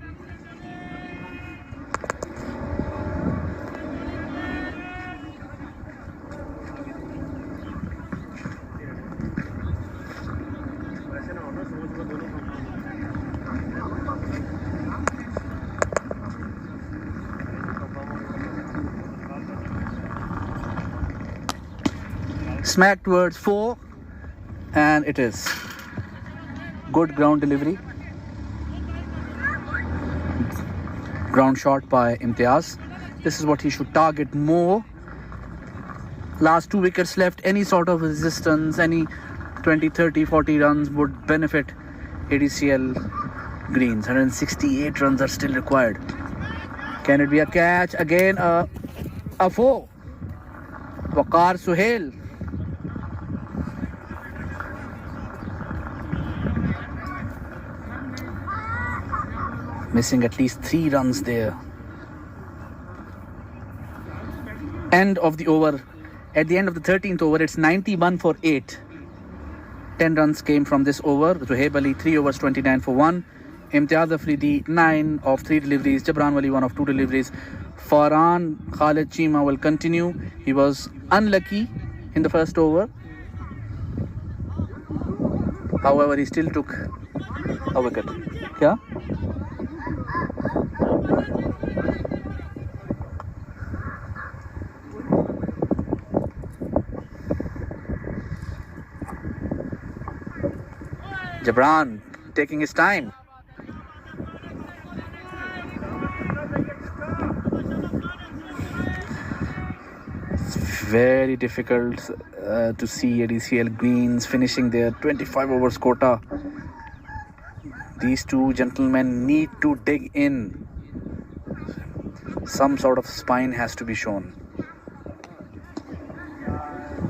Smack towards 4, and it is good ground delivery. Ground shot by Imtiaz. This is what he should target more. Last 2 wickets left. Any sort of resistance, any 20, 30, 40 runs would benefit ADCL greens. 168 runs are still required. Can it be a catch? Again a 4. Waqar Suhail. Missing at least 3 runs there. End of the over. At the end of the 13th over, it's 91 for 8. 10 runs came from this over. ZOHAIB Ali 3 overs 29 for 1. Imtiaz Afridi 9 of 3 deliveries. Jabran Wali 1 of 2 deliveries. FARAN KHALID Chima will continue. He was unlucky in the first over. However, he still took a wicket. Yeah. Jabran taking his time. It's very difficult to see ADCL greens finishing their 25 overs quota. These two gentlemen need to dig in. Some sort of spine has to be shown.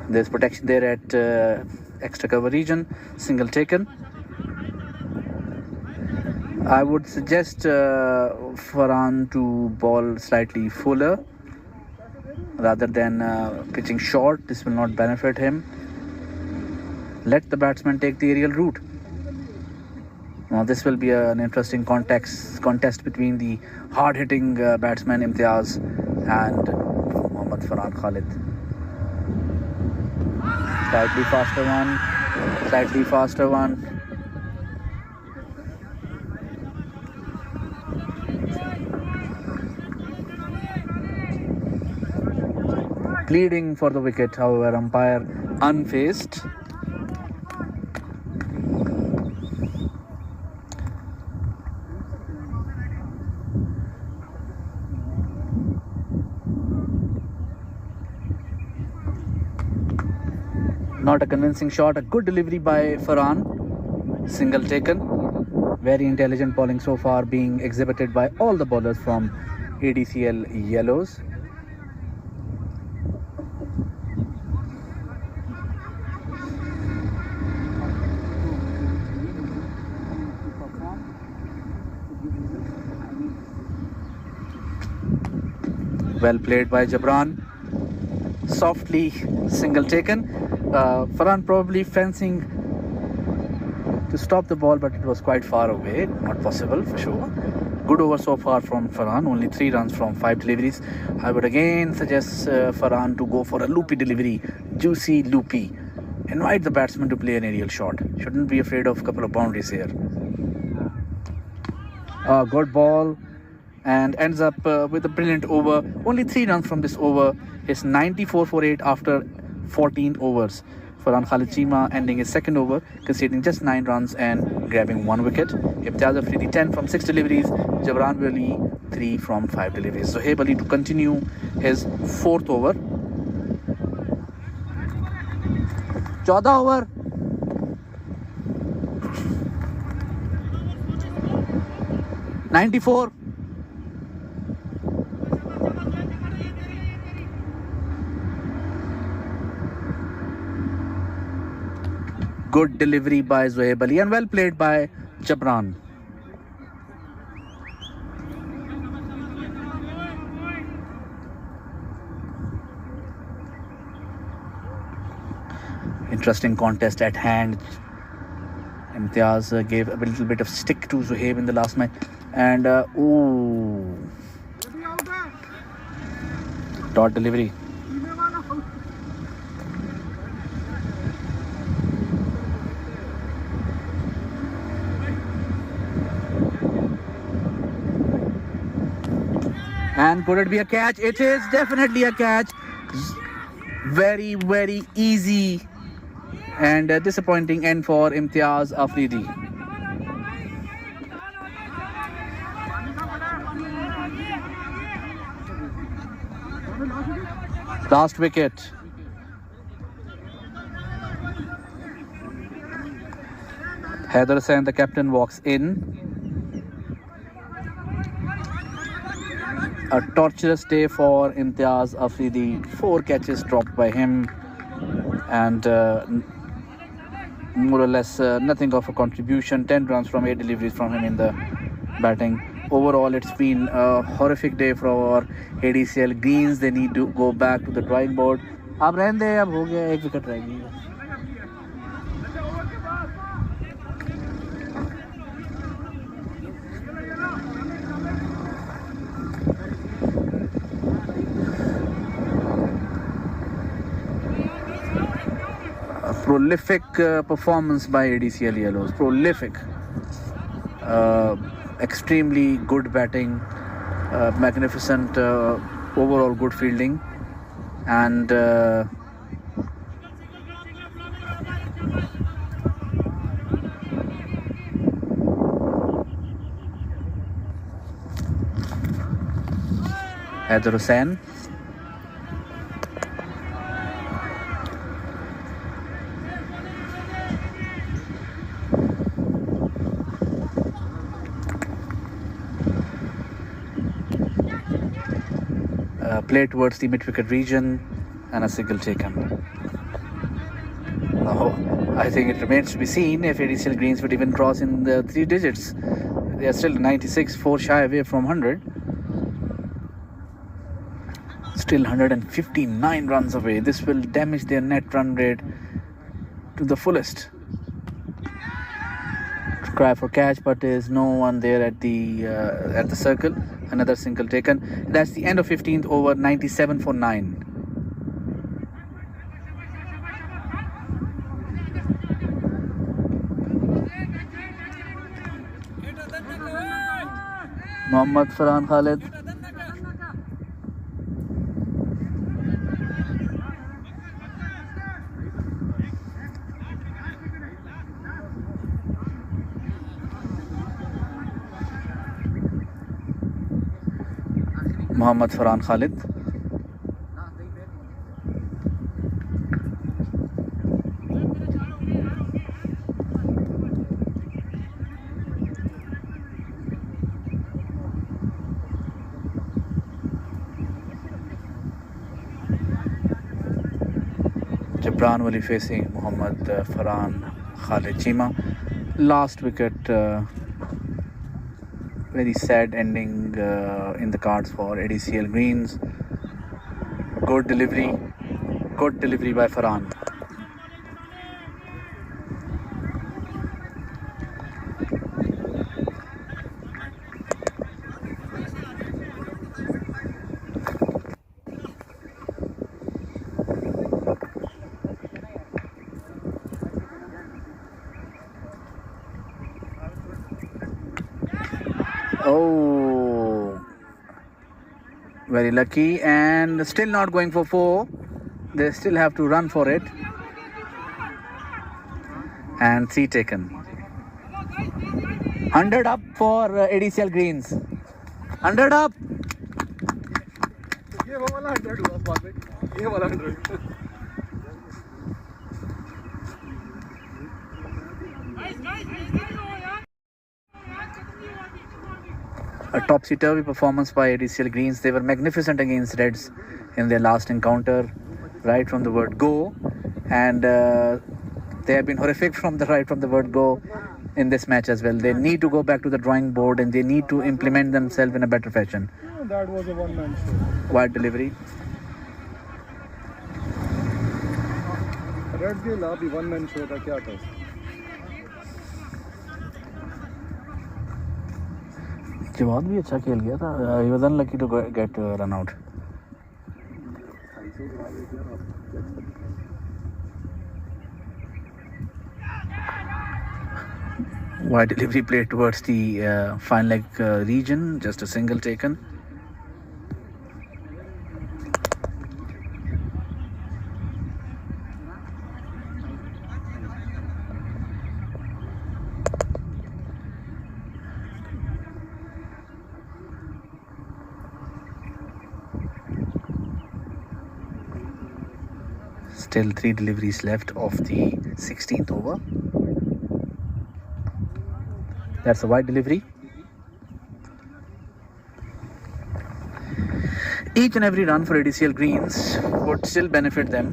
There's protection there at extra cover region. Single taken. I would suggest Farhan to ball slightly fuller rather than pitching short. This will not benefit him. Let the batsman take the aerial route. Now this will be an interesting contest between the hard-hitting batsman Imtiaz and Mohammad Farhan Khalid. Slightly faster one. Slightly faster one. Pleading for the wicket, however, umpire unfazed. Not a convincing shot. A good delivery by Farhan. Single taken. Very intelligent bowling so far being exhibited by all the bowlers from ADCL Yellows. Well played by Jabran. Softly single taken. Farhan probably fencing to stop the ball, but it was quite far away. Not possible for sure. Good over so far from Farhan. Only 3 runs from 5 deliveries. I would again suggest Farhan to go for a loopy delivery. Juicy loopy. Invite the batsman to play an aerial shot. Shouldn't be afraid of a couple of boundaries here. Good ball. And ends up with a brilliant over. Only 3 runs from this over. His 94 for 8 after 14 overs. Farhan Khalid Chima ending his second over, conceding just 9 runs and grabbing 1 wicket. Imtiaz Afridi 10 from 6 deliveries. Jabran Ali 3 from 5 deliveries. Zohaib Ali to continue his 4th over. 14 over. $94. Good delivery by Zohaib Ali and well played by Jabran. Interesting contest at hand. Imtiaz gave a little bit of stick to Zohaib in the last match. And dot delivery. And could it be a catch? It is definitely a catch. Very, very easy and disappointing end for Imtiaz Afridi. Last wicket. Haider Hussain, the captain, walks in. A torturous day for Imtiaz Afridi. 4 catches dropped by him and more or less nothing of a contribution. 10 runs from 8 deliveries from him in the batting. Overall, it's been a horrific day for our ADCL Greens. They need to go back to the drawing board. अब रहने दे, अब हो गया, 1 wicket रह गई. Prolific performance by ADCL Yellows. Prolific. Extremely good batting. Magnificent overall good fielding. And Haider Hussain. Play towards the mid-wicket region and a single taken. Now, I think it remains to be seen if ADCL Greens would even cross in the 3 digits. They are still 96, 4 shy away from 100. Still 159 runs away. This will damage their net run rate to the fullest. Try for catch, but there is no one there at the circle. Another single taken. That's the end of 15th over. 97 for 9. Mohammad Farhan Khalid. Mohammad Farhan Khalid. Imran Wali facing Muhammad Farhan Khalid Chima. Last wicket, very sad ending in the cards for Adcl Greens. Good delivery by Farhan. Oh, very lucky, and still not going for 4. They still have to run for it. And 3 taken. 100 up for Adcl Greens. 100 up. ये वो वाला 100 हुआ बाद में, ये वाला 100. A topsy-turvy performance by Adcl Greens. They were magnificent against Reds in their last encounter, right from the word go, and they have been horrific from the word go in this match as well. They need to go back to the drawing board and they need to implement themselves in a better fashion. That was a one-man show. Wide delivery. Reds के खिलाफ भी one-man show था, क्या था? जवाद भी अच्छा खेल गया था. He was unlucky to get run out. Wide delivery played towards the fine leg region. Just a single taken. Still 3 deliveries left of the 16th over. That's a wide delivery. Each and every run for Adcl Greens would still benefit them,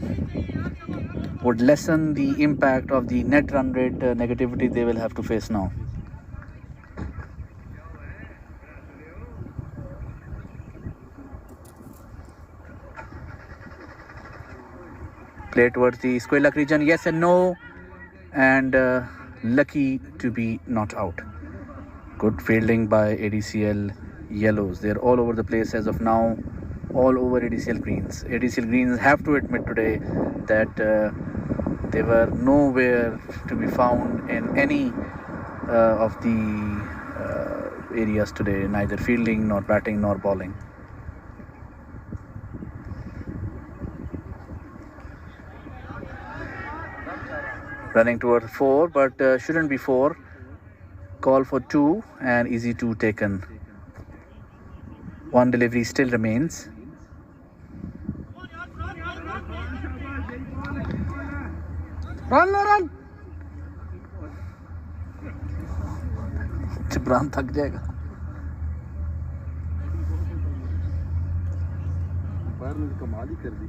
would lessen the impact of the net run rate negativity they will have to face now. Play towards the square leg region, yes and no, and lucky to be not out. Good fielding by Adcl Yellows. They're all over the place as of now, all over Adcl Greens. Adcl Greens have to admit today that they were nowhere to be found in any of the areas today, neither fielding nor batting nor bowling. Running towards 4, but shouldn't be 4. Call for 2 and easy 2 taken. 1 delivery still remains. Run! Jibran thak jayega. बाहर में कमाल ही कर दी.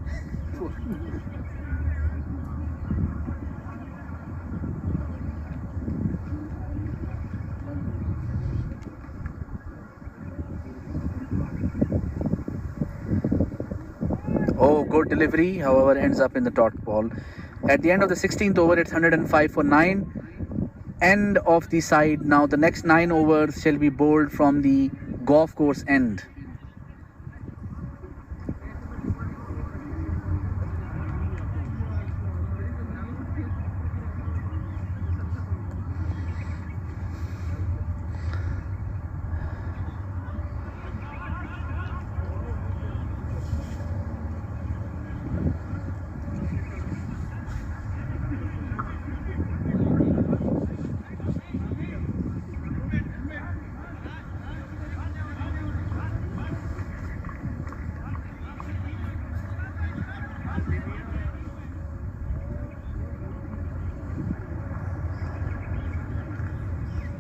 Oh, good delivery, however, ends up in the dot ball. At the end of the 16th over, it's 105 for 9. End of the side. Now the next 9 overs shall be bowled from the golf course end.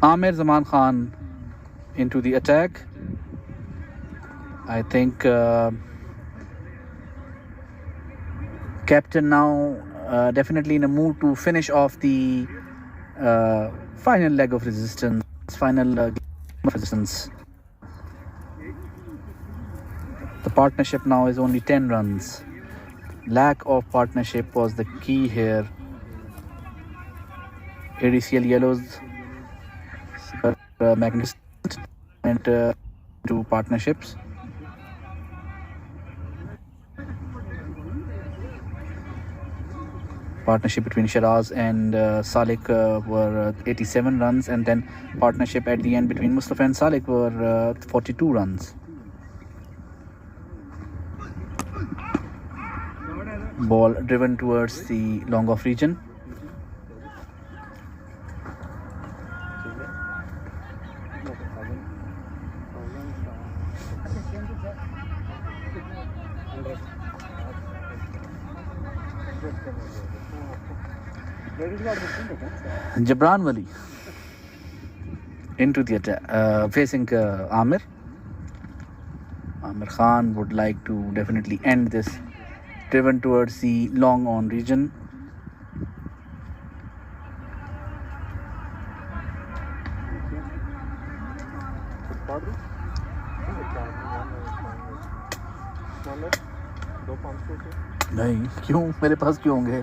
Amir Zaman Khan into the attack. I think captain now definitely in a mood to finish off the final leg of resistance, final game of resistance. The partnership now is only 10 runs. Lack of partnership was the key here. ADCL yellows magnificent and two partnerships. Partnership between Shiraz and Salik were 87 runs, and then partnership at the end between Mustafa and Salik were 42 runs. Ball driven towards the long off region. Jabran Wali into the attack, facing Amir. Amir Khan would like to definitely end this, driven towards the long on region. नहीं क्यों मेरे पास क्यों होंगे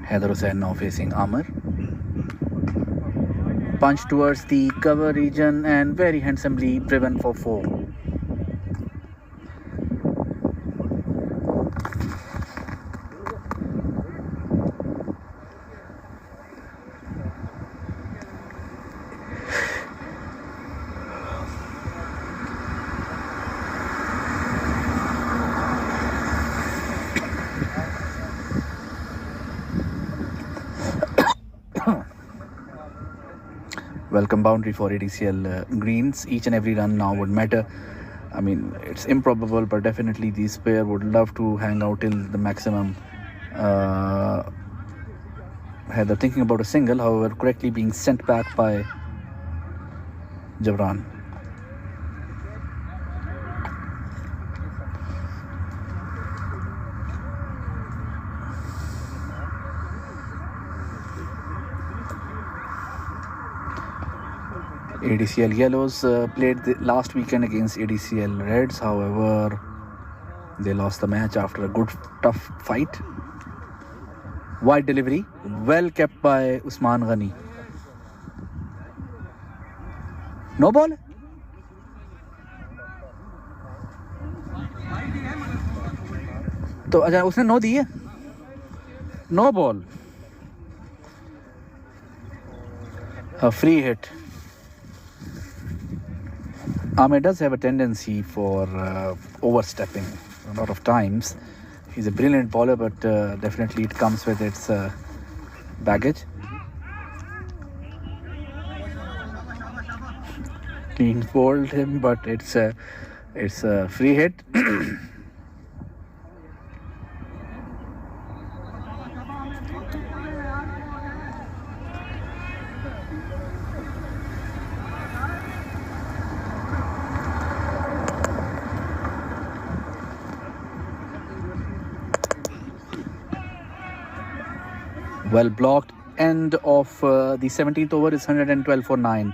Haider Hussain now facing Amir. Punch towards the cover region and very handsomely driven for 4. Welcome boundary for ADCL greens. Each and every run now would matter. I mean, it's improbable, but definitely these pair would love to hang out till the maximum. Haider thinking about a single, however, correctly being sent back by Jabran. ADCL Yellows played the last weekend against ADCL Reds. However, they lost the match after a good tough fight. Wide delivery, well kept by Usman Ghani. No ball. तो अच्छा उसने know the है. No ball. A free hit. Amir does have a tendency for overstepping a lot of times. He's a brilliant bowler, but definitely it comes with its baggage. Clean bowled him, but it's a free hit. Well blocked. End of the 17th over is 112 for 9.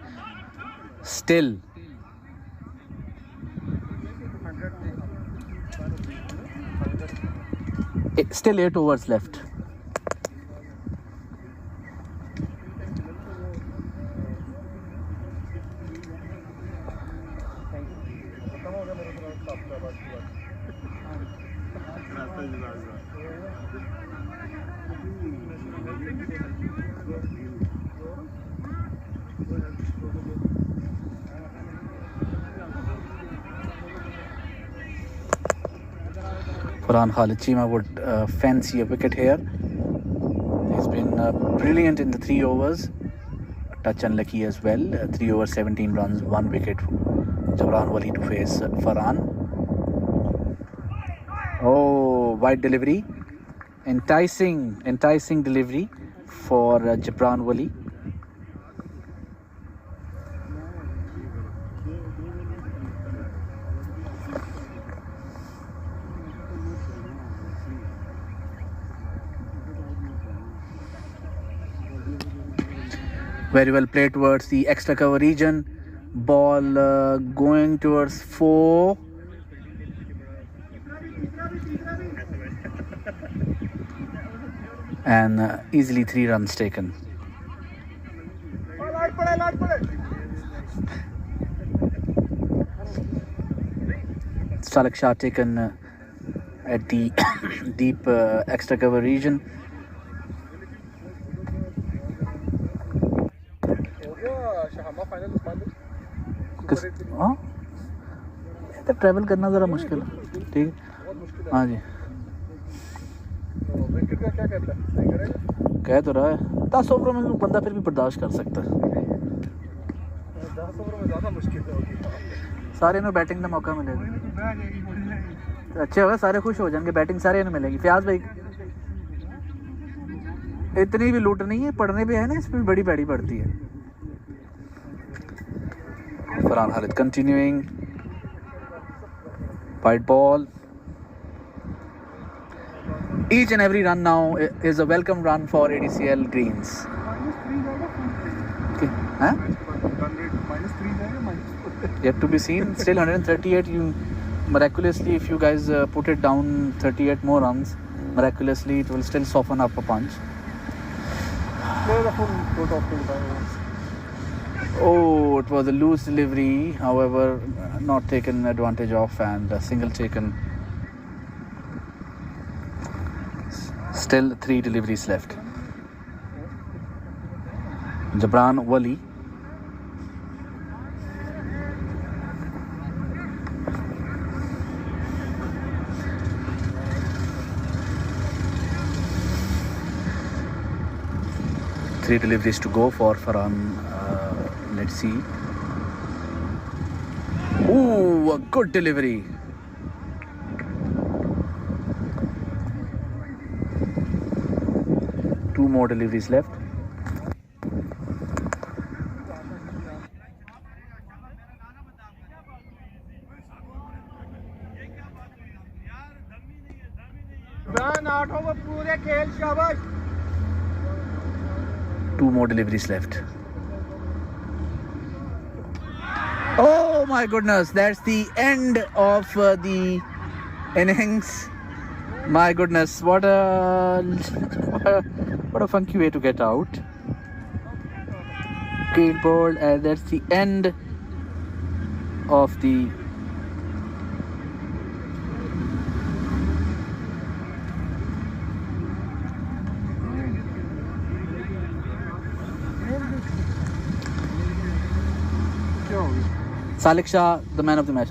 Still. Still 8 overs left. FARAN Khalid Chima would fancy a wicket here. He's been brilliant in the 3 overs. Touch unlucky as well. 3 overs, 17 runs, 1 wicket. Jabran Wali to face FARAN. Oh, wide delivery. Enticing delivery for Jabran Wali. Very well played towards the extra cover region. Ball going towards 4. And easily 3 runs taken. Salak Shah taken at the deep extra cover region. हाँ तो travel करना ज़रा मुश्किल है ठीक है हाँ जी कह तो रहा है 10 ओवरों में बंदा फिर भी बर्दाश्त कर सकता है 10 ओवर में ज़्यादा मुश्किल होगी सारे ने बैटिंग का मौका मिलेगा तो अच्छे होगा सारे खुश हो जाएंगे बैटिंग सारे ने मिलेगी फयाज भाई इतनी भी लूट नहीं है पढ़ने पे है ना इसमें बड़ी बैड़ी पड़ती है Farhan Khalid continuing white ball each and every run now is a welcome run for ADCL greens okay huh? Yet to be seen still 138 you miraculously if you guys put it down 38 more runs miraculously it will still soften up a punch. Oh, it was a loose delivery, however, not taken advantage of and a single taken. Still 3 deliveries left. Jabran Wali. Three deliveries to go for Faran. Let's see. Ooh, a good delivery. Two more deliveries left. Two more deliveries left. Oh my goodness, that's the end of the innings. My goodness, what a funky way to get out. Great ball, and that's the end of the Salak Shah, the man of the match.